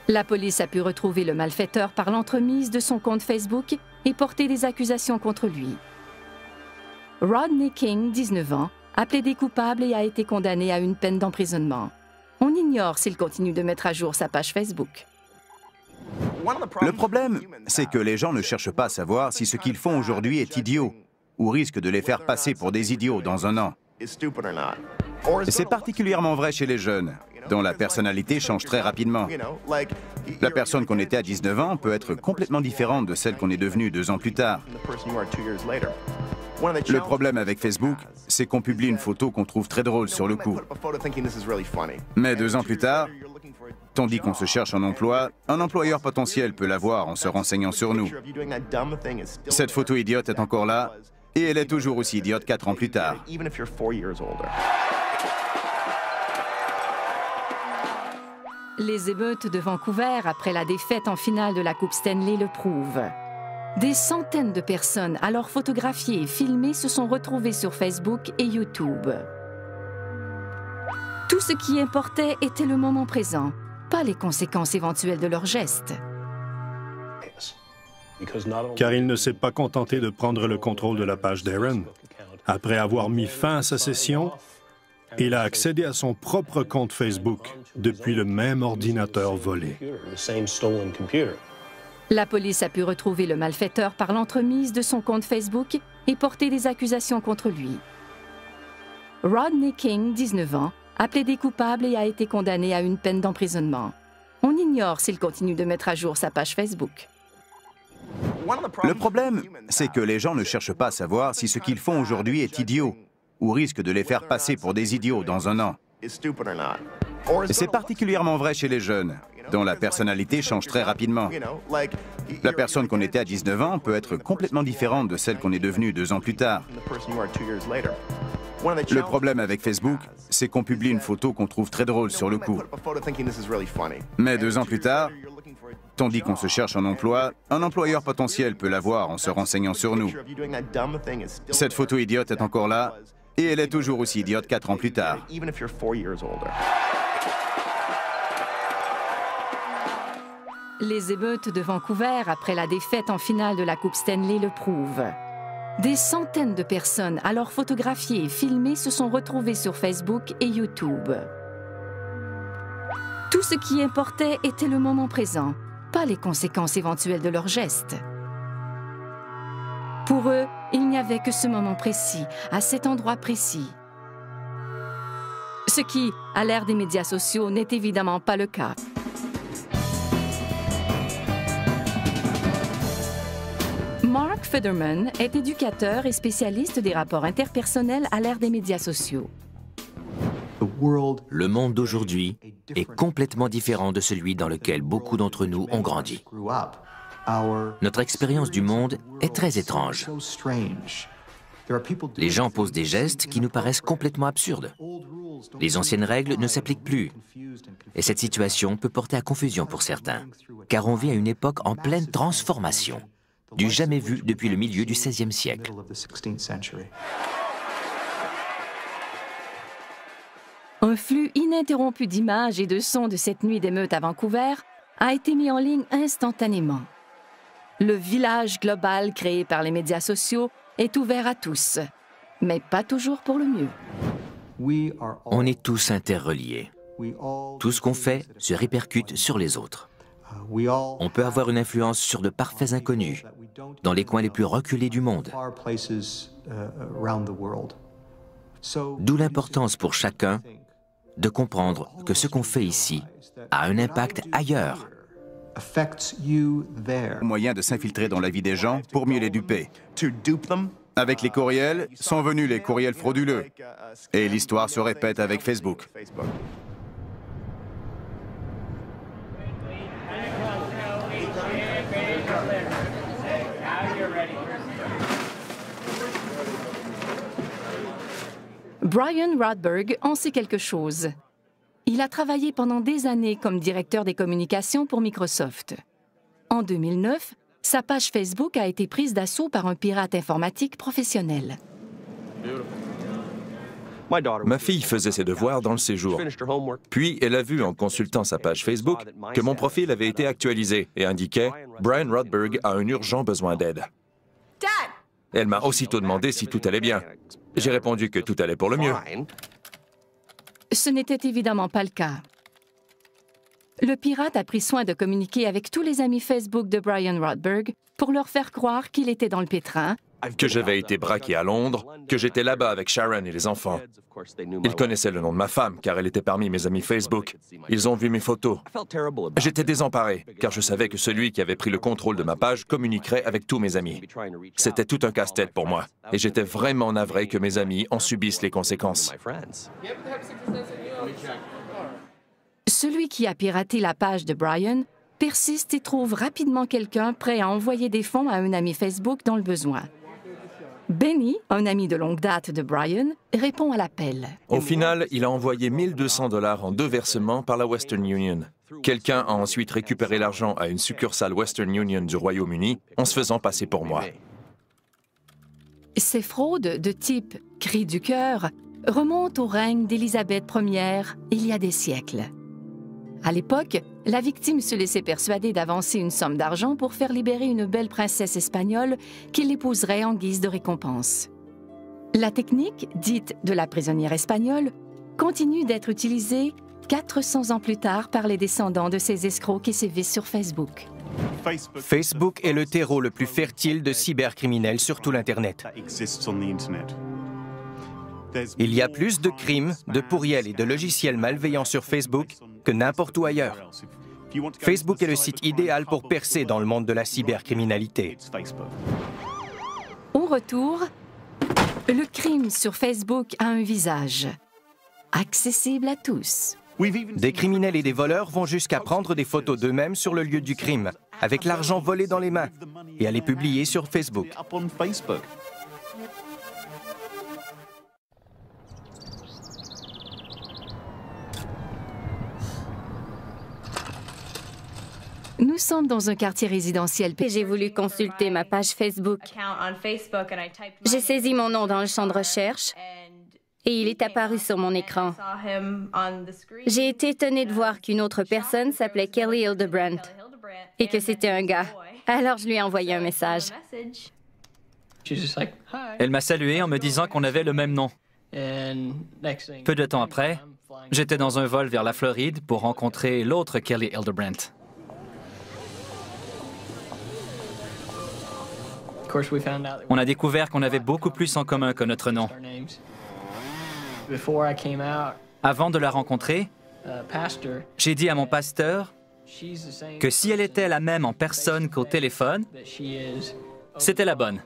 La police a pu retrouver le malfaiteur par l'entremise de son compte Facebook et porter des accusations contre lui. Rodney King, 19 ans, a plaidé coupable et a été condamné à une peine d'emprisonnement. On ignore s'il continue de mettre à jour sa page Facebook. Le problème, c'est que les gens ne cherchent pas à savoir si ce qu'ils font aujourd'hui est idiot ou risque de les faire passer pour des idiots dans un an. C'est particulièrement vrai chez les jeunes, dont la personnalité change très rapidement. La personne qu'on était à 19 ans peut être complètement différente de celle qu'on est devenue 2 ans plus tard. Le problème avec Facebook, c'est qu'on publie une photo qu'on trouve très drôle sur le coup. Mais 2 ans plus tard, tandis qu'on se cherche un emploi, un employeur potentiel peut la voir en se renseignant sur nous. Cette photo idiote est encore là, et elle est toujours aussi idiote 4 ans plus tard. Les émeutes de Vancouver après la défaite en finale de la Coupe Stanley le prouvent. Des centaines de personnes, alors photographiées et filmées, se sont retrouvées sur Facebook et YouTube. Tout ce qui importait était le moment présent, pas les conséquences éventuelles de leurs gestes. Car il ne s'est pas contenté de prendre le contrôle de la page d'Aaron. Après avoir mis fin à sa session, il a accédé à son propre compte Facebook depuis le même ordinateur volé. La police a pu retrouver le malfaiteur par l'entremise de son compte Facebook et porter des accusations contre lui. Rodney King, 19 ans, a plaidé coupable et a été condamné à une peine d'emprisonnement. On ignore s'il continue de mettre à jour sa page Facebook. Le problème, c'est que les gens ne cherchent pas à savoir si ce qu'ils font aujourd'hui est idiot ou risque de les faire passer pour des idiots dans un an. C'est particulièrement vrai chez les jeunes, dont la personnalité change très rapidement. La personne qu'on était à 19 ans peut être complètement différente de celle qu'on est devenue 2 ans plus tard. Le problème avec Facebook, c'est qu'on publie une photo qu'on trouve très drôle sur le coup. Mais 2 ans plus tard, tandis qu'on se cherche un emploi, un employeur potentiel peut la voir en se renseignant sur nous. Cette photo idiote est encore là, et elle est toujours aussi idiote 4 ans plus tard. Les émeutes de Vancouver après la défaite en finale de la Coupe Stanley le prouvent. Des centaines de personnes, alors photographiées et filmées, se sont retrouvées sur Facebook et YouTube. Tout ce qui importait était le moment présent, pas les conséquences éventuelles de leurs gestes. Pour eux, il n'y avait que ce moment précis, à cet endroit précis. Ce qui, à l'ère des médias sociaux, n'est évidemment pas le cas. Mark Federman est éducateur et spécialiste des rapports interpersonnels à l'ère des médias sociaux. Le monde d'aujourd'hui est complètement différent de celui dans lequel beaucoup d'entre nous ont grandi. Notre expérience du monde est très étrange. Les gens posent des gestes qui nous paraissent complètement absurdes. Les anciennes règles ne s'appliquent plus. Et cette situation peut porter à confusion pour certains, car on vit à une époque en pleine transformation, du jamais vu depuis le milieu du XVIe siècle. Un flux ininterrompu d'images et de sons de cette nuit d'émeute à Vancouver a été mis en ligne instantanément. Le village global créé par les médias sociaux est ouvert à tous, mais pas toujours pour le mieux. On est tous interreliés. Tout ce qu'on fait se répercute sur les autres. On peut avoir une influence sur de parfaits inconnus, dans les coins les plus reculés du monde. D'où l'importance pour chacun de comprendre que ce qu'on fait ici a un impact ailleurs. Moyen de s'infiltrer dans la vie des gens pour mieux les duper. Avec les courriels, sont venus les courriels frauduleux. Et l'histoire se répète avec Facebook. Brian Rodberg en sait quelque chose. Il a travaillé pendant des années comme directeur des communications pour Microsoft. En 2009, sa page Facebook a été prise d'assaut par un pirate informatique professionnel. Ma fille faisait ses devoirs dans le séjour. Puis, elle a vu en consultant sa page Facebook que mon profil avait été actualisé et indiquait « Brian Rodberg a un urgent besoin d'aide ». Elle m'a aussitôt demandé si tout allait bien. J'ai répondu que tout allait pour le mieux. Ce n'était évidemment pas le cas. Le pirate a pris soin de communiquer avec tous les amis Facebook de Brian Rodberg pour leur faire croire qu'il était dans le pétrin, que j'avais été braqué à Londres, que j'étais là-bas avec Sharon et les enfants. Ils connaissaient le nom de ma femme, car elle était parmi mes amis Facebook. Ils ont vu mes photos. J'étais désemparé, car je savais que celui qui avait pris le contrôle de ma page communiquerait avec tous mes amis. C'était tout un casse-tête pour moi, et j'étais vraiment navré que mes amis en subissent les conséquences. Celui qui a piraté la page de Brian persiste et trouve rapidement quelqu'un prêt à envoyer des fonds à un ami Facebook dans le besoin. Benny, un ami de longue date de Brian, répond à l'appel. Au final, il a envoyé 1 200 $ en 2 versements par la Western Union. Quelqu'un a ensuite récupéré l'argent à une succursale Western Union du Royaume-Uni en se faisant passer pour moi. Ces fraudes de type « cri du cœur » remontent au règne d'Élisabeth Ier il y a des siècles. À l'époque, la victime se laissait persuader d'avancer une somme d'argent pour faire libérer une belle princesse espagnole qui l'épouserait en guise de récompense. La technique, dite de la prisonnière espagnole, continue d'être utilisée 400 ans plus tard par les descendants de ces escrocs qui sévissent sur Facebook. Facebook est le terreau le plus fertile de cybercriminels sur tout l'Internet. Il y a plus de crimes, de pourriels et de logiciels malveillants sur Facebook que n'importe où ailleurs. Facebook est le site idéal pour percer dans le monde de la cybercriminalité. Au retour, le crime sur Facebook a un visage, accessible à tous. Des criminels et des voleurs vont jusqu'à prendre des photos d'eux-mêmes sur le lieu du crime, avec l'argent volé dans les mains, et à les publier sur Facebook. Nous sommes dans un quartier résidentiel. J'ai voulu consulter ma page Facebook. J'ai saisi mon nom dans le champ de recherche et il est apparu sur mon écran. J'ai été étonnée de voir qu'une autre personne s'appelait Kelly Hildebrandt et que c'était un gars. Alors je lui ai envoyé un message. Elle m'a salué en me disant qu'on avait le même nom. Peu de temps après, j'étais dans un vol vers la Floride pour rencontrer l'autre Kelly Hildebrandt. On a découvert qu'on avait beaucoup plus en commun que notre nom. Avant de la rencontrer, j'ai dit à mon pasteur que si elle était la même en personne qu'au téléphone, c'était la bonne.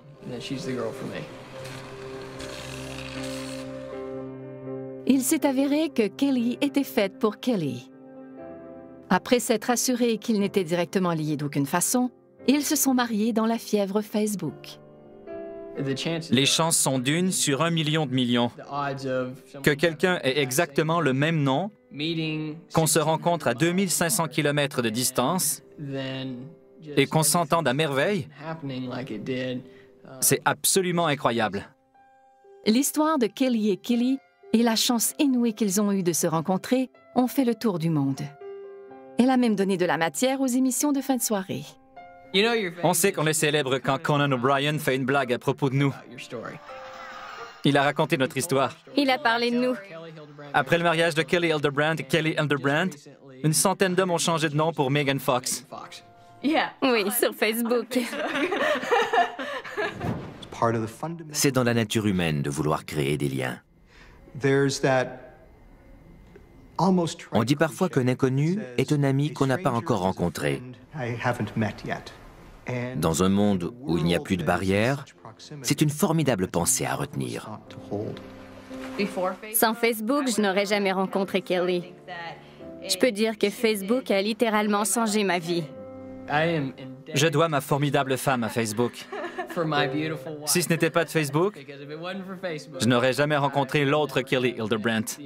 Il s'est avéré que Kelly était faite pour Kelly. Après s'être assuré qu'ils n'étaient directement liés d'aucune façon, ils se sont mariés dans la fièvre Facebook. Les chances sont d'une sur 1 million de millions. Que quelqu'un ait exactement le même nom, qu'on se rencontre à 2500 km de distance et qu'on s'entende à merveille, c'est absolument incroyable. L'histoire de Kelly et Kelly et la chance inouïe qu'ils ont eue de se rencontrer ont fait le tour du monde. Elle a même donné de la matière aux émissions de fin de soirée. On sait qu'on est célèbre quand Conan O'Brien fait une blague à propos de nous. Il a raconté notre histoire. Il a parlé de nous. Après le mariage de Kelly Hildebrand et Kelly Hildebrand, une centaine d'hommes ont changé de nom pour Megan Fox. Oui, sur Facebook. C'est dans la nature humaine de vouloir créer des liens. On dit parfois qu'un inconnu est un ami qu'on n'a pas encore rencontré. Dans un monde où il n'y a plus de barrières, c'est une formidable pensée à retenir. Sans Facebook, je n'aurais jamais rencontré Kelly. Je peux dire que Facebook a littéralement changé ma vie. Je dois ma formidable femme à Facebook. Si ce n'était pas de Facebook, je n'aurais jamais rencontré l'autre Kelly Hildebrand.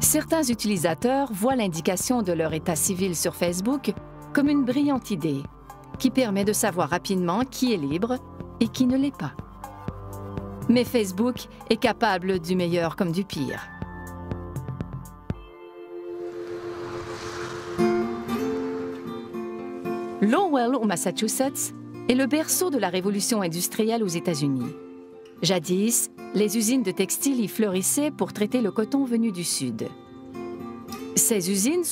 Certains utilisateurs voient l'indication de leur état civil sur Facebook comme une brillante idée qui permet de savoir rapidement qui est libre et qui ne l'est pas. Mais Facebook est capable du meilleur comme du pire. Lowell, au Massachusetts, est le berceau de la révolution industrielle aux États-Unis. Jadis, les usines de textiles y fleurissaient pour traiter le coton venu du Sud. Ces usines